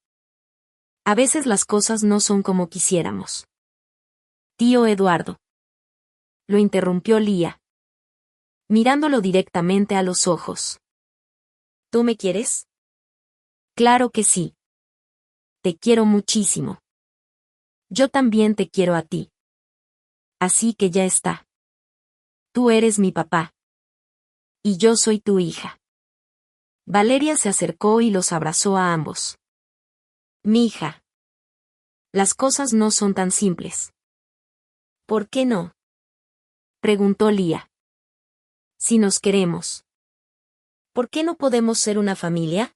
A veces las cosas no son como quisiéramos. Tío Eduardo. Lo interrumpió Lía, mirándolo directamente a los ojos. ¿Tú me quieres? Claro que sí. Te quiero muchísimo. Yo también te quiero a ti. Así que ya está. Tú eres mi papá. Y yo soy tu hija. Valeria se acercó y los abrazó a ambos. Mija. Las cosas no son tan simples. ¿Por qué no? Preguntó Lía. Si nos queremos, ¿por qué no podemos ser una familia?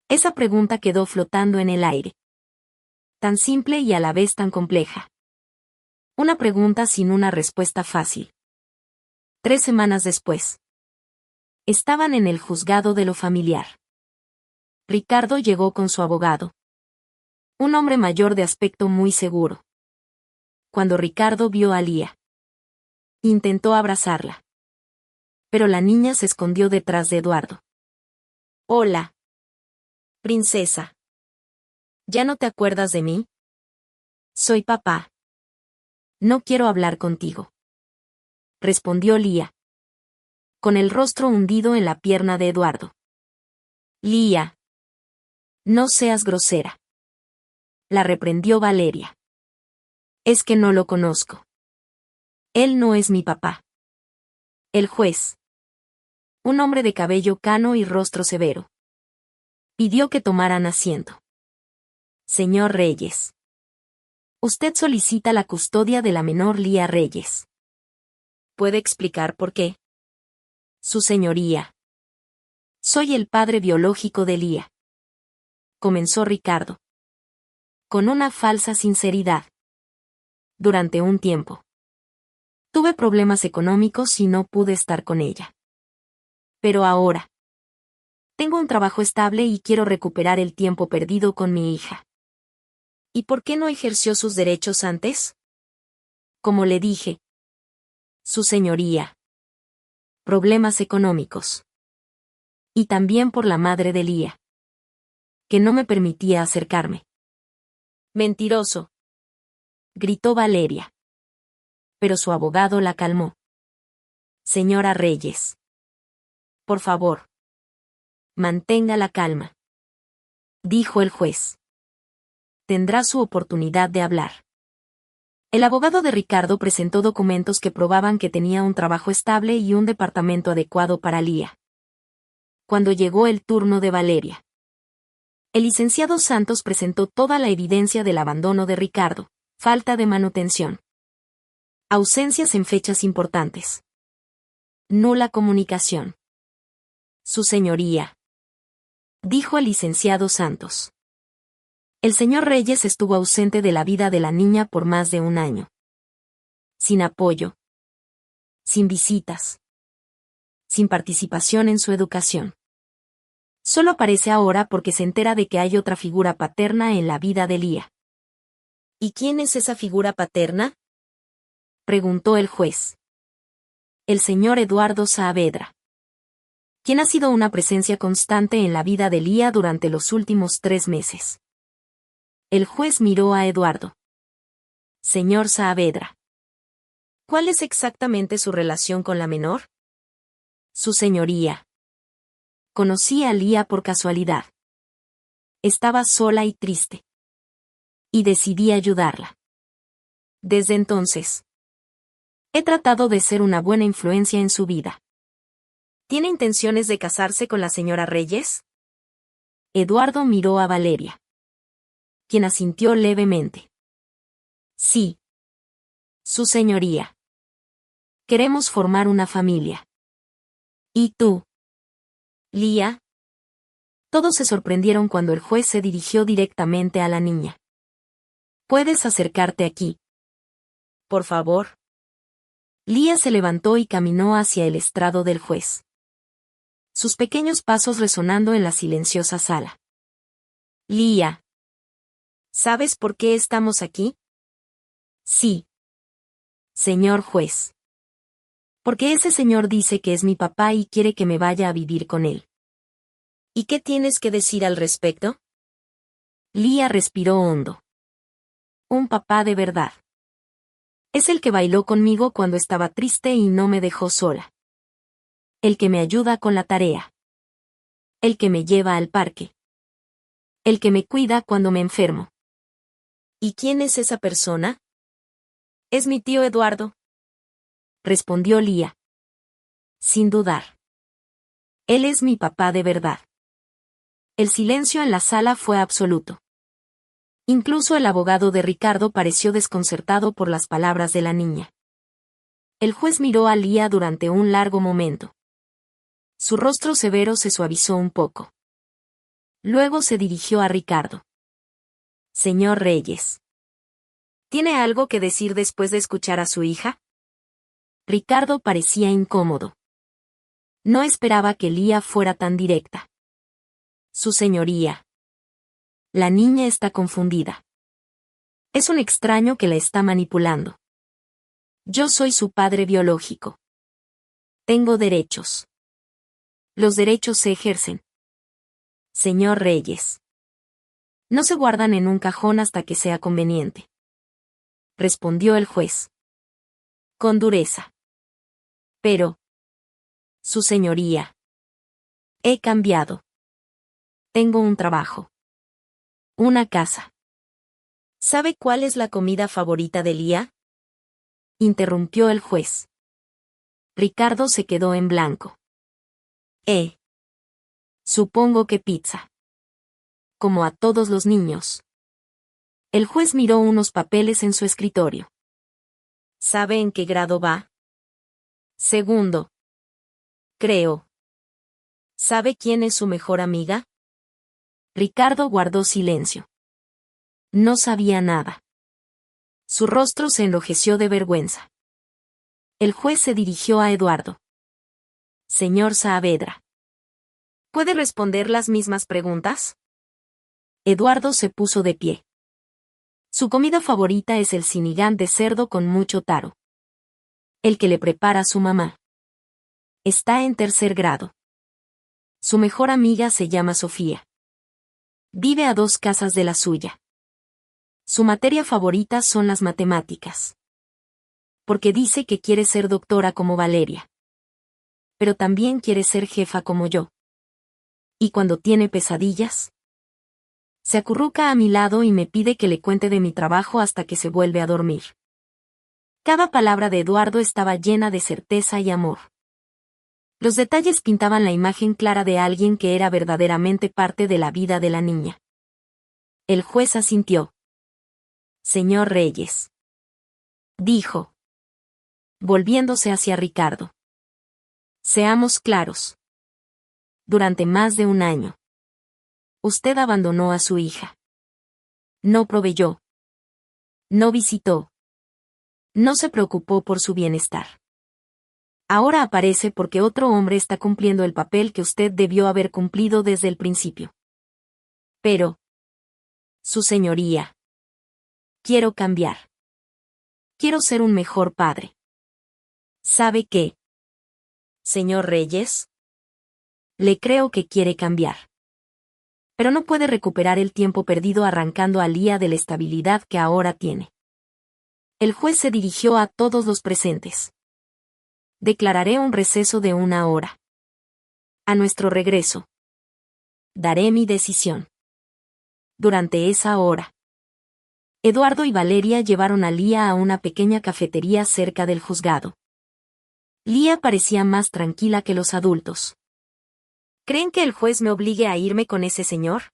Esa pregunta quedó flotando en el aire. Tan simple y a la vez tan compleja. Una pregunta sin una respuesta fácil. 3 semanas después. Estaban en el juzgado de lo familiar. Ricardo llegó con su abogado. Un hombre mayor de aspecto muy seguro. Cuando Ricardo vio a Lía, intentó abrazarla. Pero la niña se escondió detrás de Eduardo. Hola, princesa. ¿Ya no te acuerdas de mí? Soy papá. No quiero hablar contigo. Respondió Lía, con el rostro hundido en la pierna de Eduardo. Lía. No seas grosera. La reprendió Valeria. Es que no lo conozco. Él no es mi papá. El juez, un hombre de cabello cano y rostro severo, pidió que tomaran asiento. Señor Reyes. Usted solicita la custodia de la menor Lía Reyes. ¿Puede explicar por qué? Su señoría. Soy el padre biológico de Lía. Comenzó Ricardo. Con una falsa sinceridad. Durante un tiempo. Tuve problemas económicos y no pude estar con ella. Pero ahora. Tengo un trabajo estable y quiero recuperar el tiempo perdido con mi hija. ¿Y por qué no ejerció sus derechos antes? Como le dije. Su señoría. Problemas económicos. Y también por la madre de Lía, que no me permitía acercarme. Mentiroso. Gritó Valeria. Pero su abogado la calmó. Señora Reyes. Por favor. Mantenga la calma. Dijo el juez. Tendrá su oportunidad de hablar. El abogado de Ricardo presentó documentos que probaban que tenía un trabajo estable y un departamento adecuado para Lía. Cuando llegó el turno de Valeria, el licenciado Santos presentó toda la evidencia del abandono de Ricardo, falta de manutención, ausencias en fechas importantes, nula comunicación. Su señoría, dijo el licenciado Santos. El señor Reyes estuvo ausente de la vida de la niña por más de un año. Sin apoyo. Sin visitas. Sin participación en su educación. Solo aparece ahora porque se entera de que hay otra figura paterna en la vida de Lía. ¿Y quién es esa figura paterna? Preguntó el juez. El señor Eduardo Saavedra, quien ha sido una presencia constante en la vida de Lía durante los últimos 3 meses. El juez miró a Eduardo. Señor Saavedra. ¿Cuál es exactamente su relación con la menor? Su señoría. Conocí a Lía por casualidad. Estaba sola y triste. Y decidí ayudarla. Desde entonces, he tratado de ser una buena influencia en su vida. ¿Tiene intenciones de casarse con la señora Reyes? Eduardo miró a Valeria, quien asintió levemente. Sí. Su señoría. Queremos formar una familia. ¿Y tú? Lía. Todos se sorprendieron cuando el juez se dirigió directamente a la niña. ¿Puedes acercarte aquí? Por favor. Lía se levantó y caminó hacia el estrado del juez. Sus pequeños pasos resonando en la silenciosa sala. Lía. ¿Sabes por qué estamos aquí? Sí. Señor juez. Porque ese señor dice que es mi papá y quiere que me vaya a vivir con él. ¿Y qué tienes que decir al respecto? Lía respiró hondo. Un papá de verdad. Es el que bailó conmigo cuando estaba triste y no me dejó sola. El que me ayuda con la tarea. El que me lleva al parque. El que me cuida cuando me enfermo. ¿Y quién es esa persona? Es mi tío Eduardo. Respondió Lía. Sin dudar. Él es mi papá de verdad. El silencio en la sala fue absoluto. Incluso el abogado de Ricardo pareció desconcertado por las palabras de la niña. El juez miró a Lía durante un largo momento. Su rostro severo se suavizó un poco. Luego se dirigió a Ricardo. Señor Reyes. ¿Tiene algo que decir después de escuchar a su hija? Ricardo parecía incómodo. No esperaba que Lía fuera tan directa. Su señoría. La niña está confundida. Es un extraño que la está manipulando. Yo soy su padre biológico. Tengo derechos. Los derechos se ejercen. Señor Reyes. No se guardan en un cajón hasta que sea conveniente. Respondió el juez. Con dureza. Pero. Su señoría. He cambiado. Tengo un trabajo. Una casa. ¿Sabe cuál es la comida favorita de Lía? Interrumpió el juez. Ricardo se quedó en blanco. Supongo que pizza. Como a todos los niños. El juez miró unos papeles en su escritorio. ¿Sabe en qué grado va? Segundo. Creo. ¿Sabe quién es su mejor amiga? Ricardo guardó silencio. No sabía nada. Su rostro se enrojeció de vergüenza. El juez se dirigió a Eduardo. Señor Saavedra. ¿Puede responder las mismas preguntas? Eduardo se puso de pie. Su comida favorita es el cinigán de cerdo con mucho taro. El que le prepara su mamá. Está en 3er grado. Su mejor amiga se llama Sofía. Vive a 2 casas de la suya. Su materia favorita son las matemáticas. Porque dice que quiere ser doctora como Valeria. Pero también quiere ser jefa como yo. ¿Y cuando tiene pesadillas? Se acurruca a mi lado y me pide que le cuente de mi trabajo hasta que se vuelve a dormir. Cada palabra de Eduardo estaba llena de certeza y amor. Los detalles pintaban la imagen clara de alguien que era verdaderamente parte de la vida de la niña. El juez asintió. Señor Reyes. Dijo. Volviéndose hacia Ricardo. Seamos claros. Durante más de un año. Usted abandonó a su hija. No proveyó. No visitó. No se preocupó por su bienestar. Ahora aparece porque otro hombre está cumpliendo el papel que usted debió haber cumplido desde el principio. Pero. Su señoría. Quiero cambiar. Quiero ser un mejor padre. ¿Sabe qué? Señor Reyes. Le creo que quiere cambiar. Pero no puede recuperar el tiempo perdido arrancando a Lía de la estabilidad que ahora tiene. El juez se dirigió a todos los presentes. Declararé un receso de 1 hora. A nuestro regreso. Daré mi decisión. Durante esa hora. Eduardo y Valeria llevaron a Lía a una pequeña cafetería cerca del juzgado. Lía parecía más tranquila que los adultos. ¿Creen que el juez me obligue a irme con ese señor?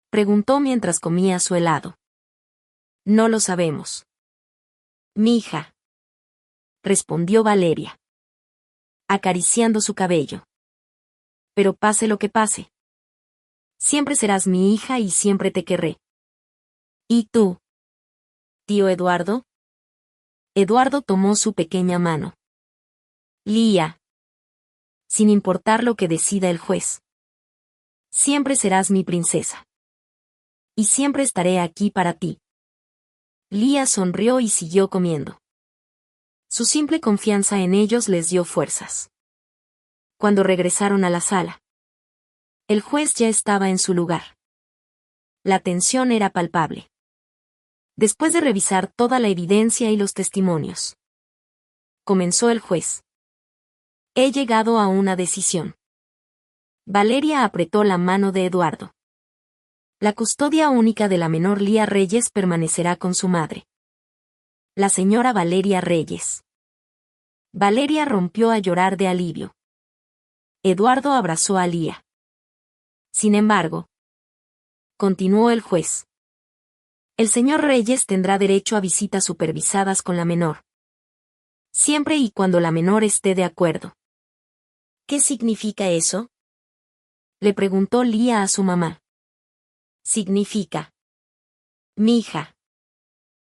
Preguntó mientras comía su helado. No lo sabemos. Mija. Respondió Valeria. Acariciando su cabello. Pero pase lo que pase. Siempre serás mi hija y siempre te querré. ¿Y tú? ¿Tío Eduardo? Eduardo tomó su pequeña mano. Lía. Sin importar lo que decida el juez. Siempre serás mi princesa. Y siempre estaré aquí para ti. Lía sonrió y siguió comiendo. Su simple confianza en ellos les dio fuerzas. Cuando regresaron a la sala, el juez ya estaba en su lugar. La tensión era palpable. Después de revisar toda la evidencia y los testimonios, comenzó el juez. He llegado a una decisión. Valeria apretó la mano de Eduardo. La custodia única de la menor Lía Reyes permanecerá con su madre. La señora Valeria Reyes. Valeria rompió a llorar de alivio. Eduardo abrazó a Lía. Sin embargo, continuó el juez. El señor Reyes tendrá derecho a visitas supervisadas con la menor. Siempre y cuando la menor esté de acuerdo. ¿Qué significa eso? Le preguntó Lía a su mamá. Significa, mija,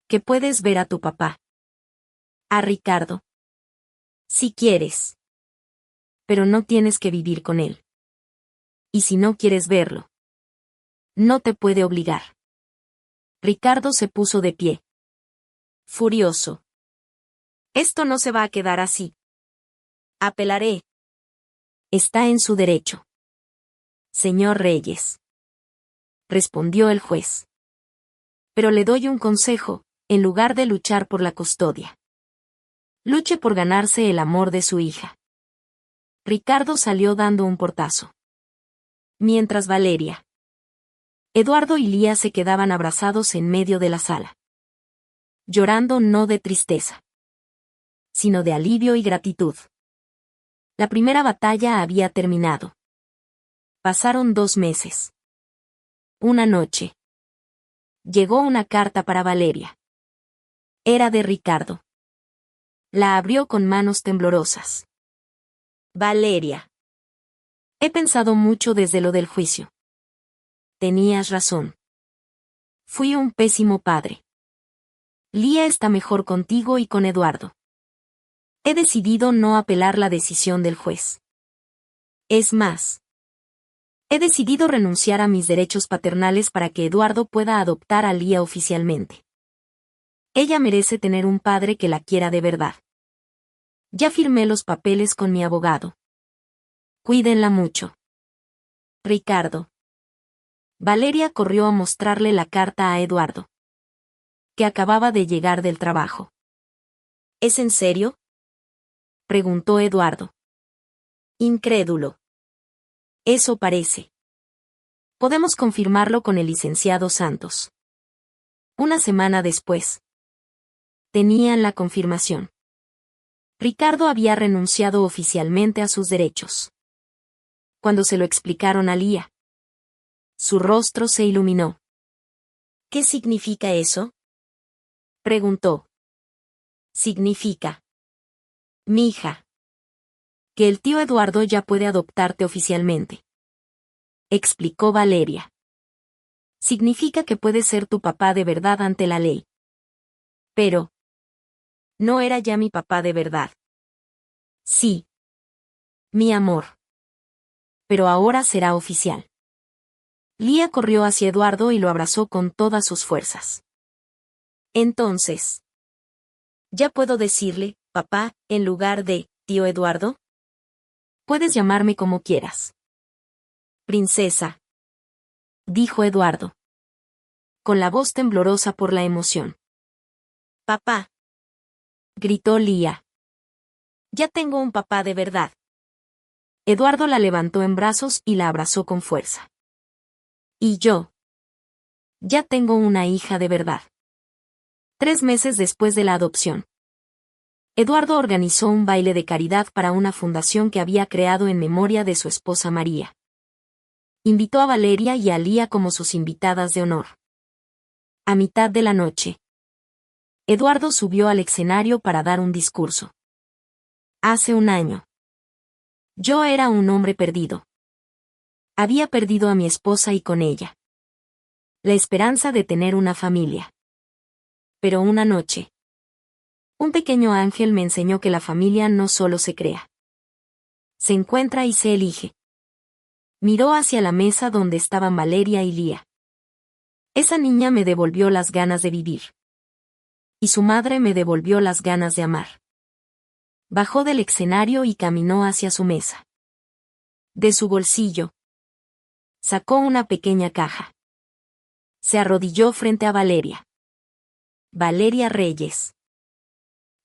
que puedes ver a tu papá. A Ricardo. Si quieres. Pero no tienes que vivir con él. Y si no quieres verlo, no te puede obligar. Ricardo se puso de pie. Furioso. Esto no se va a quedar así. Apelaré. Está en su derecho. Señor Reyes. Respondió el juez. Pero le doy un consejo, en lugar de luchar por la custodia. Luche por ganarse el amor de su hija. Ricardo salió dando un portazo. Mientras Valeria, Eduardo y Lía se quedaban abrazados en medio de la sala. Llorando no de tristeza, sino de alivio y gratitud. La primera batalla había terminado. Pasaron 2 meses. Una noche. Llegó una carta para Valeria. Era de Ricardo. La abrió con manos temblorosas. Valeria. He pensado mucho desde lo del juicio. Tenías razón. Fui un pésimo padre. Lía está mejor contigo y con Eduardo. He decidido no apelar la decisión del juez. Es más, he decidido renunciar a mis derechos paternales para que Eduardo pueda adoptar a Lía oficialmente. Ella merece tener un padre que la quiera de verdad. Ya firmé los papeles con mi abogado. Cuídenla mucho. Ricardo. Valeria corrió a mostrarle la carta a Eduardo, que acababa de llegar del trabajo. ¿Es en serio? Preguntó Eduardo. Incrédulo. Eso parece. Podemos confirmarlo con el licenciado Santos. Una semana después. Tenían la confirmación. Ricardo había renunciado oficialmente a sus derechos. Cuando se lo explicaron a Lía, su rostro se iluminó. ¿Qué significa eso? Preguntó. Significa, mija, que el tío Eduardo ya puede adoptarte oficialmente. Explicó Valeria. Significa que puedes ser tu papá de verdad ante la ley. Pero, no era ya mi papá de verdad. Sí. Mi amor. Pero ahora será oficial. Lía corrió hacia Eduardo y lo abrazó con todas sus fuerzas. Entonces, ¿ya puedo decirle, papá, en lugar de, tío Eduardo? Puedes llamarme como quieras. Princesa, dijo Eduardo, con la voz temblorosa por la emoción. Papá, gritó Lía. Ya tengo un papá de verdad. Eduardo la levantó en brazos y la abrazó con fuerza. Y yo. Ya tengo una hija de verdad. 3 meses después de la adopción. Eduardo organizó un baile de caridad para una fundación que había creado en memoria de su esposa María. Invitó a Valeria y a Lía como sus invitadas de honor. A mitad de la noche, Eduardo subió al escenario para dar un discurso. Hace un año. Yo era un hombre perdido. Había perdido a mi esposa y con ella la esperanza de tener una familia. Pero una noche, un pequeño ángel me enseñó que la familia no solo se crea. Se encuentra y se elige. Miró hacia la mesa donde estaban Valeria y Lía. Esa niña me devolvió las ganas de vivir. Y su madre me devolvió las ganas de amar. Bajó del escenario y caminó hacia su mesa. De su bolsillo sacó una pequeña caja. Se arrodilló frente a Valeria. Valeria Reyes.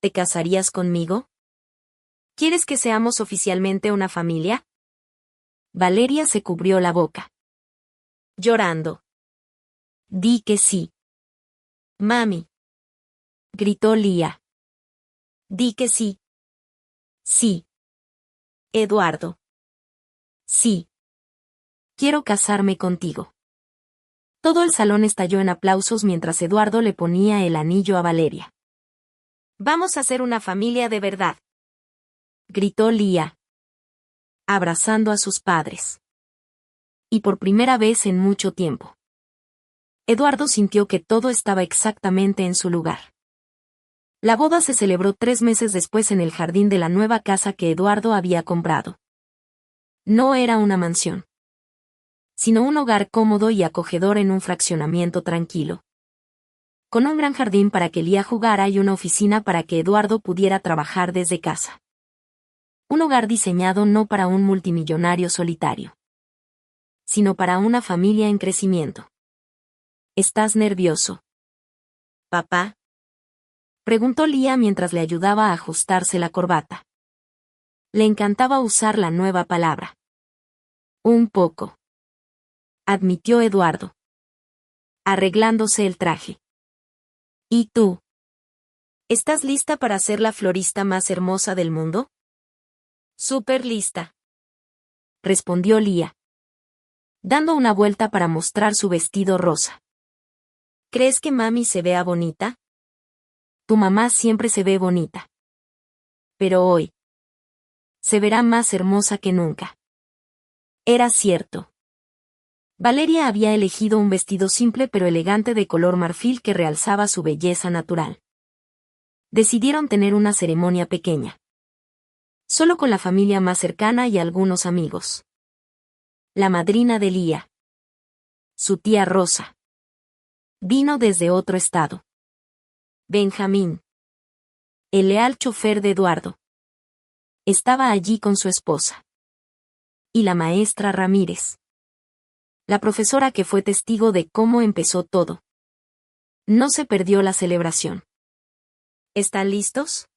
¿Te casarías conmigo? ¿Quieres que seamos oficialmente una familia? Valeria se cubrió la boca. Llorando. Di que sí. Mami. Gritó Lía. Di que sí. Sí. Eduardo. Sí. Quiero casarme contigo. Todo el salón estalló en aplausos mientras Eduardo le ponía el anillo a Valeria. Vamos a ser una familia de verdad, gritó Lía, abrazando a sus padres. Y por primera vez en mucho tiempo, Eduardo sintió que todo estaba exactamente en su lugar. La boda se celebró 3 meses después en el jardín de la nueva casa que Eduardo había comprado. No era una mansión, sino un hogar cómodo y acogedor en un fraccionamiento tranquilo, con un gran jardín para que Lía jugara y una oficina para que Eduardo pudiera trabajar desde casa. Un hogar diseñado no para un multimillonario solitario, sino para una familia en crecimiento. ¿Estás nervioso, papá?, preguntó Lía mientras le ayudaba a ajustarse la corbata. Le encantaba usar la nueva palabra. Un poco, admitió Eduardo, arreglándose el traje. ¿Y tú? ¿Estás lista para ser la florista más hermosa del mundo? Súper lista, respondió Lía, dando una vuelta para mostrar su vestido rosa. ¿Crees que mami se vea bonita? Tu mamá siempre se ve bonita. Pero hoy se verá más hermosa que nunca. Era cierto. Valeria había elegido un vestido simple pero elegante de color marfil que realzaba su belleza natural. Decidieron tener una ceremonia pequeña, solo con la familia más cercana y algunos amigos. La madrina de Lía, su tía Rosa, vino desde otro estado. Benjamín, el leal chofer de Eduardo, estaba allí con su esposa. Y la maestra Ramírez, la profesora que fue testigo de cómo empezó todo. No se perdió la celebración. ¿Están listos?,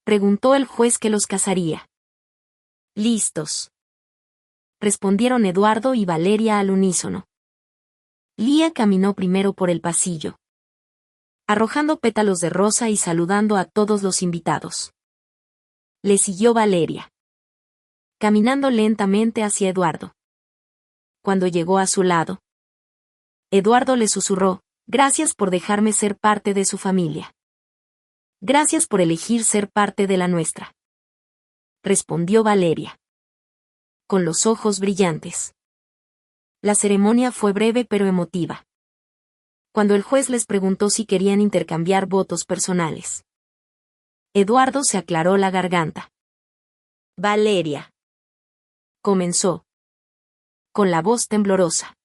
preguntó el juez que los casaría. Listos, respondieron Eduardo y Valeria al unísono. Lía caminó primero por el pasillo, arrojando pétalos de rosa y saludando a todos los invitados. Le siguió Valeria, caminando lentamente hacia Eduardo. Cuando llegó a su lado, Eduardo le susurró: «Gracias por dejarme ser parte de su familia. Gracias por elegir ser parte de la nuestra», respondió Valeria, con los ojos brillantes. La ceremonia fue breve pero emotiva. Cuando el juez les preguntó si querían intercambiar votos personales, Eduardo se aclaró la garganta. Valeria, comenzó, con la voz temblorosa.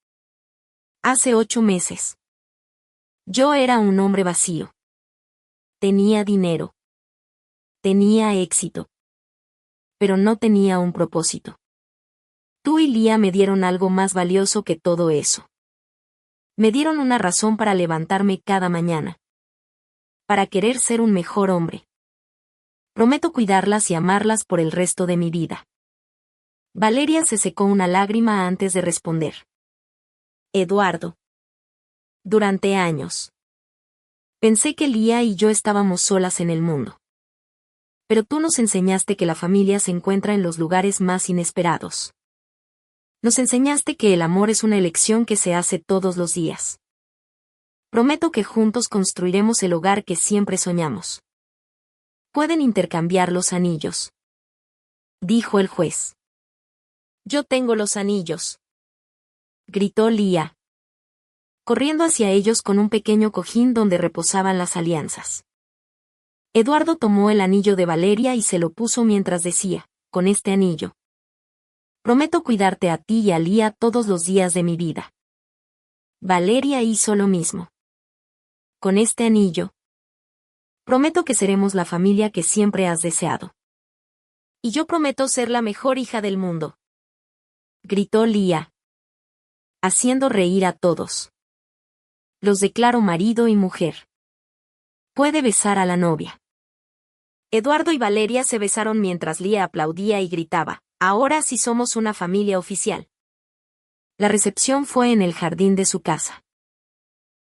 Hace 8 meses. Yo era un hombre vacío. Tenía dinero. Tenía éxito. Pero no tenía un propósito. Tú y Lía me dieron algo más valioso que todo eso. Me dieron una razón para levantarme cada mañana. Para querer ser un mejor hombre. Prometo cuidarlas y amarlas por el resto de mi vida. Valeria se secó una lágrima antes de responder. Eduardo. Durante años, pensé que Lía y yo estábamos solas en el mundo. Pero tú nos enseñaste que la familia se encuentra en los lugares más inesperados. Nos enseñaste que el amor es una elección que se hace todos los días. Prometo que juntos construiremos el hogar que siempre soñamos. Pueden intercambiar los anillos, dijo el juez. Yo tengo los anillos, gritó Lía, corriendo hacia ellos con un pequeño cojín donde reposaban las alianzas. Eduardo tomó el anillo de Valeria y se lo puso mientras decía: «Con este anillo prometo cuidarte a ti y a Lía todos los días de mi vida». Valeria hizo lo mismo. «Con este anillo prometo que seremos la familia que siempre has deseado». «Y yo prometo ser la mejor hija del mundo», gritó Lía, haciendo reír a todos. «Los declaro marido y mujer. Puede besar a la novia». Eduardo y Valeria se besaron mientras Lía aplaudía y gritaba: «Ahora sí somos una familia oficial». La recepción fue en el jardín de su casa.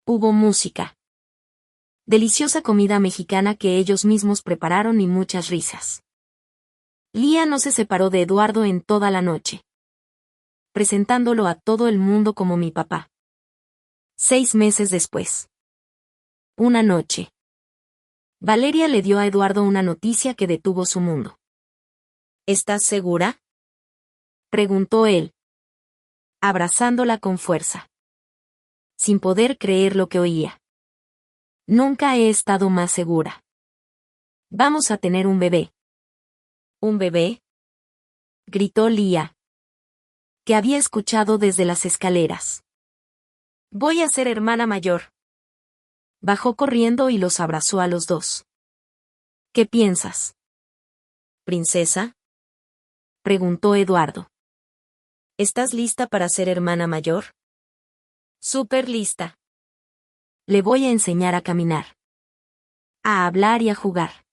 Hubo música, deliciosa comida mexicana que ellos mismos prepararon y muchas risas. Lía no se separó de Eduardo en toda la noche, presentándolo a todo el mundo como mi papá. 6 meses después. Una noche, Valeria le dio a Eduardo una noticia que detuvo su mundo. ¿Estás segura? Preguntó él, abrazándola con fuerza, sin poder creer lo que oía. Nunca he estado más segura. Vamos a tener un bebé. ¿Un bebé? Gritó Lía, que había escuchado desde las escaleras. Voy a ser hermana mayor. Bajó corriendo y los abrazó a los dos. ¿Qué piensas? ¿Princesa? Preguntó Eduardo. ¿Estás lista para ser hermana mayor? Súper lista. Le voy a enseñar a caminar, a hablar y a jugar.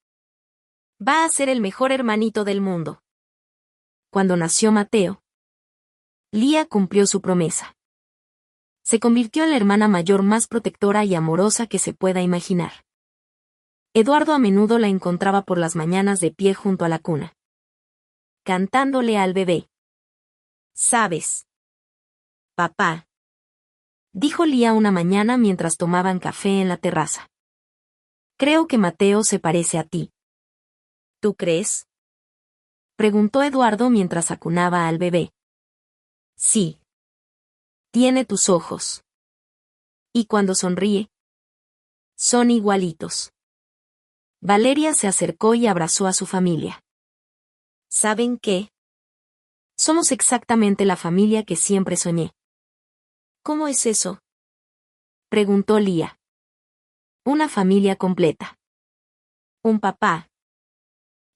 Va a ser el mejor hermanito del mundo. Cuando nació Mateo, Lía cumplió su promesa. Se convirtió en la hermana mayor más protectora y amorosa que se pueda imaginar. Eduardo a menudo la encontraba por las mañanas de pie junto a la cuna, cantándole al bebé. ¿Sabes? Papá, dijo Lía una mañana mientras tomaban café en la terraza. Creo que Mateo se parece a ti. ¿Tú crees? Preguntó Eduardo mientras acunaba al bebé. Sí. Tiene tus ojos. Y cuando sonríe, son igualitos. Valeria se acercó y abrazó a su familia. ¿Saben qué? Somos exactamente la familia que siempre soñé. ¿Cómo es eso? Preguntó Lía. Una familia completa. Un papá.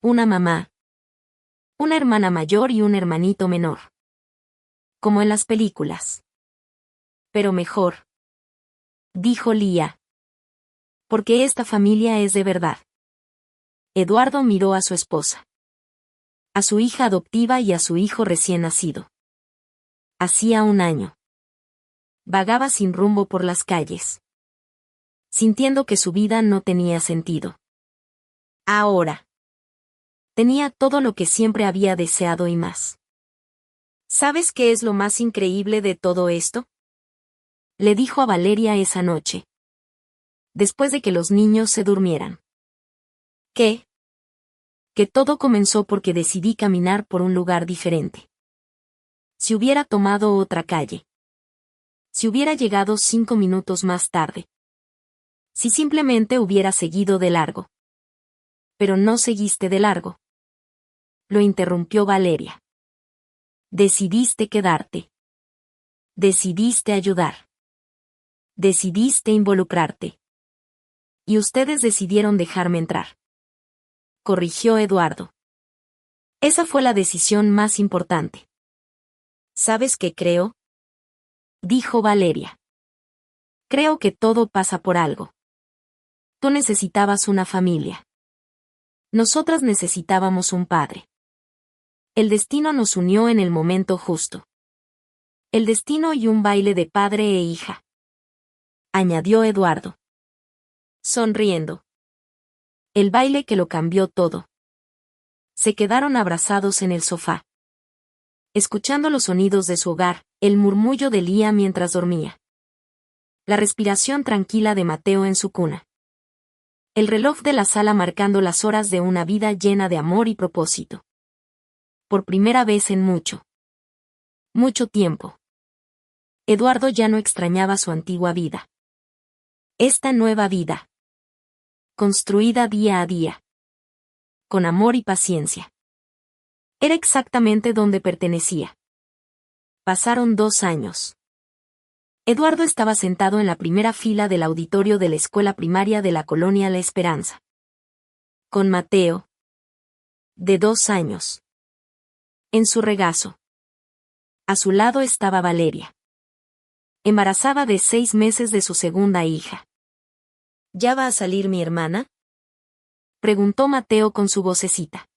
Una mamá. Una hermana mayor y un hermanito menor. Como en las películas. Pero mejor. Dijo Lía. Porque esta familia es de verdad. Eduardo miró a su esposa, a su hija adoptiva y a su hijo recién nacido. Hacía un año. Vagaba sin rumbo por las calles, sintiendo que su vida no tenía sentido. Ahora tenía todo lo que siempre había deseado y más. ¿Sabes qué es lo más increíble de todo esto? Le dijo a Valeria esa noche, después de que los niños se durmieran. ¿Qué? Que todo comenzó porque decidí caminar por un lugar diferente. Si hubiera tomado otra calle. Si hubiera llegado 5 minutos más tarde. Si simplemente hubiera seguido de largo. Pero no seguiste de largo. Lo interrumpió Valeria. Decidiste quedarte. Decidiste ayudar. Decidiste involucrarte. Y ustedes decidieron dejarme entrar. Corrigió Eduardo. Esa fue la decisión más importante. ¿Sabes qué creo? Dijo Valeria. Creo que todo pasa por algo. Tú necesitabas una familia. Nosotras necesitábamos un padre. El destino nos unió en el momento justo. El destino y un baile de padre e hija. Añadió Eduardo, sonriendo. El baile que lo cambió todo. Se quedaron abrazados en el sofá, escuchando los sonidos de su hogar, el murmullo de Lía mientras dormía. La respiración tranquila de Mateo en su cuna. El reloj de la sala marcando las horas de una vida llena de amor y propósito. Por primera vez en mucho tiempo. Eduardo ya no extrañaba su antigua vida. Esta nueva vida. Construida día a día. Con amor y paciencia. Era exactamente donde pertenecía. Pasaron 2 años. Eduardo estaba sentado en la primera fila del auditorio de la escuela primaria de la colonia La Esperanza. Con Mateo, de 2 años. En su regazo. A su lado estaba Valeria. Embarazada de 6 meses de su segunda hija. ¿Ya va a salir mi hermana? Preguntó Mateo con su vocecita.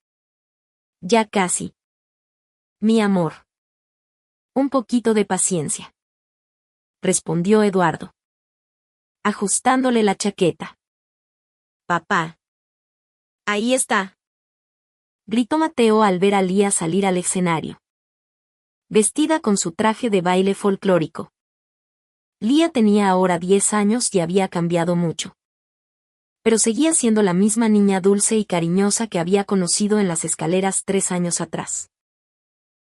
Ya casi. Mi amor. Un poquito de paciencia. Respondió Eduardo, ajustándole la chaqueta. Papá. Ahí está. Gritó Mateo al ver a Lía salir al escenario. Vestida con su traje de baile folclórico. Lía tenía ahora 10 años y había cambiado mucho. Pero seguía siendo la misma niña dulce y cariñosa que había conocido en las escaleras 3 años atrás.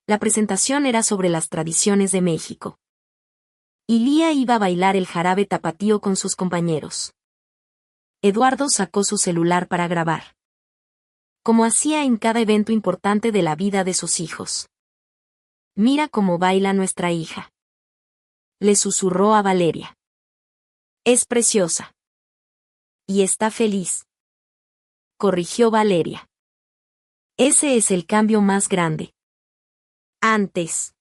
La presentación era sobre las tradiciones de México. Y Lía iba a bailar el jarabe tapatío con sus compañeros. Eduardo sacó su celular para grabar, como hacía en cada evento importante de la vida de sus hijos. «Mira cómo baila nuestra hija», le susurró a Valeria. «Es preciosa. Y está feliz», corrigió Valeria. «Ese es el cambio más grande. Antes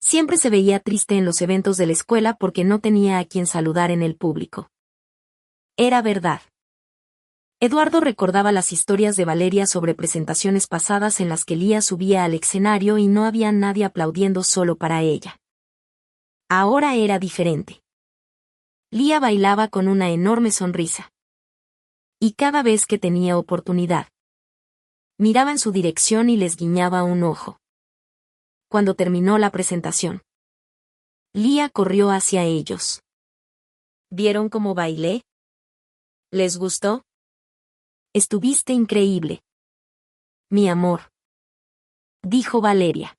siempre se veía triste en los eventos de la escuela porque no tenía a quien saludar en el público». Era verdad. Eduardo recordaba las historias de Valeria sobre presentaciones pasadas en las que Lía subía al escenario y no había nadie aplaudiendo solo para ella. Ahora era diferente. Lía bailaba con una enorme sonrisa. Y cada vez que tenía oportunidad, miraba en su dirección y les guiñaba un ojo. Cuando terminó la presentación, Lía corrió hacia ellos. «¿Vieron cómo bailé? ¿Les gustó? Estuviste increíble, mi amor», dijo Valeria,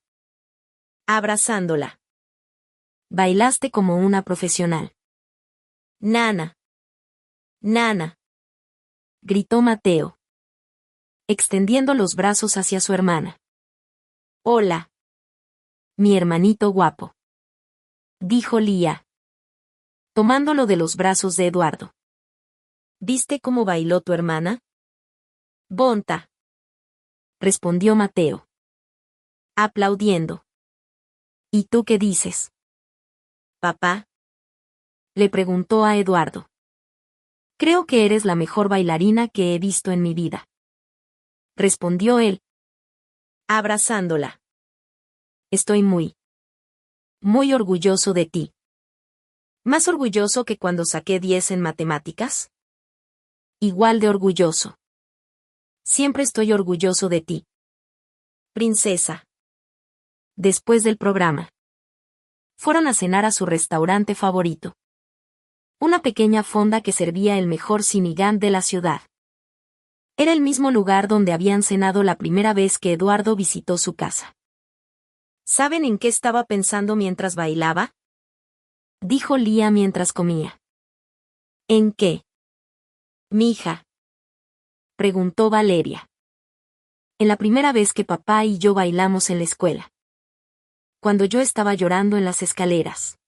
abrazándola. «Bailaste como una profesional». «Nana. Nana», gritó Mateo, extendiendo los brazos hacia su hermana. «Hola, mi hermanito guapo», dijo Lía, tomándolo de los brazos de Eduardo. «¿Viste cómo bailó tu hermana?» «Bonta», respondió Mateo, aplaudiendo. «¿Y tú qué dices, papá?», le preguntó a Eduardo. «Creo que eres la mejor bailarina que he visto en mi vida», respondió él, abrazándola. «Estoy muy orgulloso de ti». «¿Más orgulloso que cuando saqué 10 en matemáticas?» «Igual de orgulloso. Siempre estoy orgulloso de ti, princesa». Después del programa, fueron a cenar a su restaurante favorito. Una pequeña fonda que servía el mejor sinigán de la ciudad. Era el mismo lugar donde habían cenado la primera vez que Eduardo visitó su casa. «¿Saben en qué estaba pensando mientras bailaba?», dijo Lía mientras comía. «¿En qué, mija?», preguntó Valeria. «En la primera vez que papá y yo bailamos en la escuela. Cuando yo estaba llorando en las escaleras».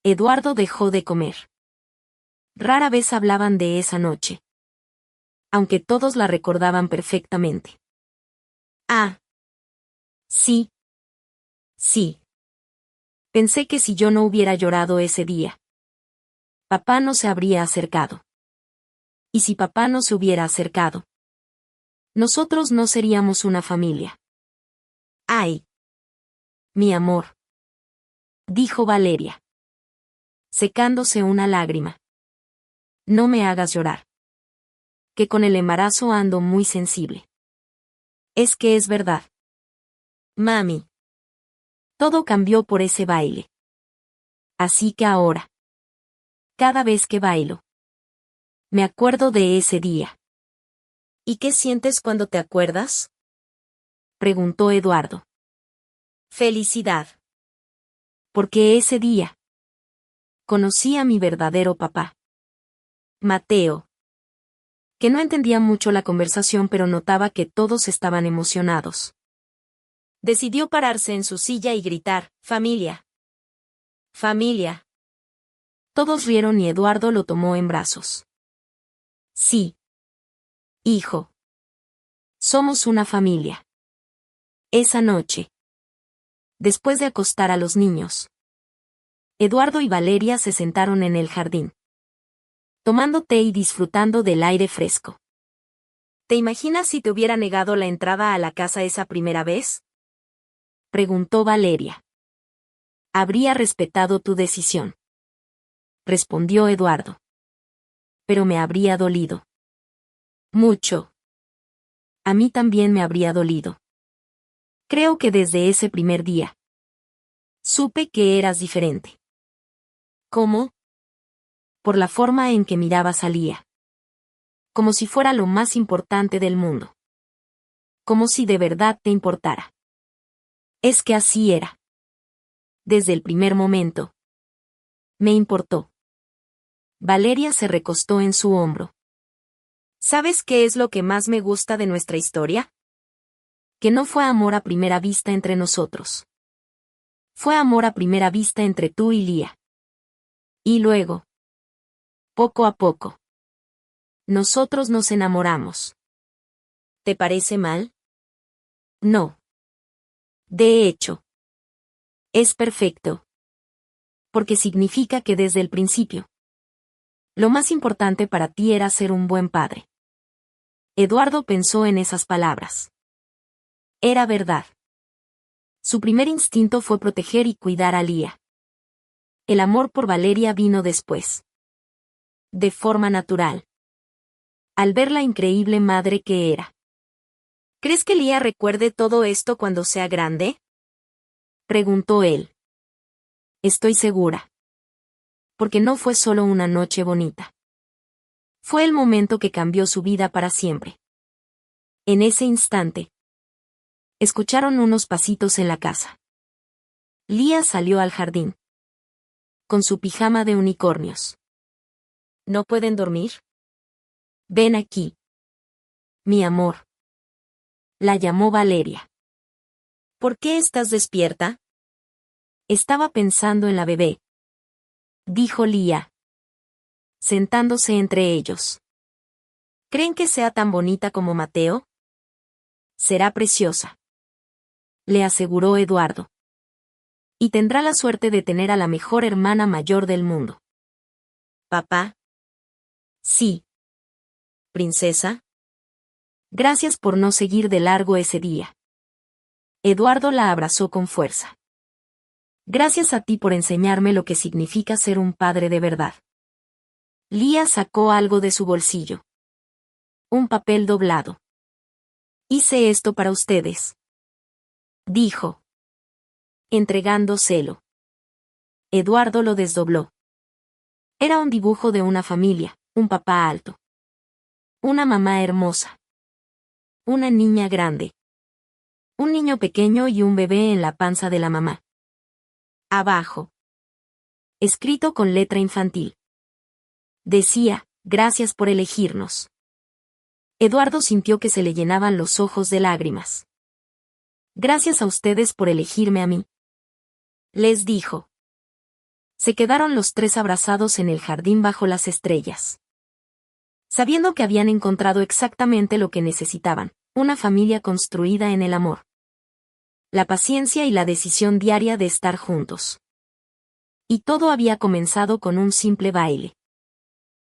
Eduardo dejó de comer. Rara vez hablaban de esa noche, aunque todos la recordaban perfectamente. «Ah. Sí. Sí. Pensé que si yo no hubiera llorado ese día, papá no se habría acercado. Y si papá no se hubiera acercado, nosotros no seríamos una familia». «Ay, mi amor», dijo Valeria, secándose una lágrima. «No me hagas llorar. Que con el embarazo ando muy sensible». «Es que es verdad, mami. Todo cambió por ese baile. Así que ahora, cada vez que bailo, me acuerdo de ese día». «¿Y qué sientes cuando te acuerdas?», preguntó Eduardo. «Felicidad. Porque ese día conocí a mi verdadero papá, Mateo», que no entendía mucho la conversación pero notaba que todos estaban emocionados. Decidió pararse en su silla y gritar: «¡Familia! ¡Familia!». Todos rieron y Eduardo lo tomó en brazos. «Sí, hijo. Somos una familia». Esa noche, después de acostar a los niños, Eduardo y Valeria se sentaron en el jardín, tomando té y disfrutando del aire fresco. «¿Te imaginas si te hubiera negado la entrada a la casa esa primera vez?», preguntó Valeria. «Habría respetado tu decisión», respondió Eduardo. «Pero me habría dolido. Mucho. A mí también me habría dolido. Creo que desde ese primer día supe que eras diferente». «¿Cómo?». «Por la forma en que mirabas a Lía. Como si fuera lo más importante del mundo. Como si de verdad te importara. Es que así era. Desde el primer momento. Me importó. Valeria se recostó en su hombro. ¿Sabes qué es lo que más me gusta de nuestra historia? Que no fue amor a primera vista entre nosotros. Fue amor a primera vista entre tú y Lía. Y luego, poco a poco, nosotros nos enamoramos. ¿Te parece mal? No. De hecho, es perfecto. Porque significa que desde el principio, lo más importante para ti era ser un buen padre. Eduardo pensó en esas palabras. Era verdad. Su primer instinto fue proteger y cuidar a Lía. El amor por Valeria vino después. De forma natural. Al ver la increíble madre que era. ¿Crees que Lía recuerde todo esto cuando sea grande? Preguntó él. Estoy segura. Porque no fue solo una noche bonita. Fue el momento que cambió su vida para siempre. En ese instante, escucharon unos pasitos en la casa. Lía salió al jardín. Con su pijama de unicornios. ¿No pueden dormir? Ven aquí. Mi amor. La llamó Valeria. ¿Por qué estás despierta? Estaba pensando en la bebé. Dijo Lía. Sentándose entre ellos. ¿Creen que sea tan bonita como Mateo? Será preciosa. Le aseguró Eduardo. Y tendrá la suerte de tener a la mejor hermana mayor del mundo. ¿Papá? Sí. ¿Princesa? Gracias por no seguir de largo ese día. Eduardo la abrazó con fuerza. Gracias a ti por enseñarme lo que significa ser un padre de verdad. Lía sacó algo de su bolsillo. Un papel doblado. Hice esto para ustedes. Dijo. Entregándoselo. Eduardo lo desdobló. Era un dibujo de una familia, un papá alto. Una mamá hermosa. Una niña grande. Un niño pequeño y un bebé en la panza de la mamá. Abajo. Escrito con letra infantil. Decía, gracias por elegirnos. Eduardo sintió que se le llenaban los ojos de lágrimas. Gracias a ustedes por elegirme a mí. Les dijo. Se quedaron los tres abrazados en el jardín bajo las estrellas. Sabiendo que habían encontrado exactamente lo que necesitaban, una familia construida en el amor. La paciencia y la decisión diaria de estar juntos. Y todo había comenzado con un simple baile.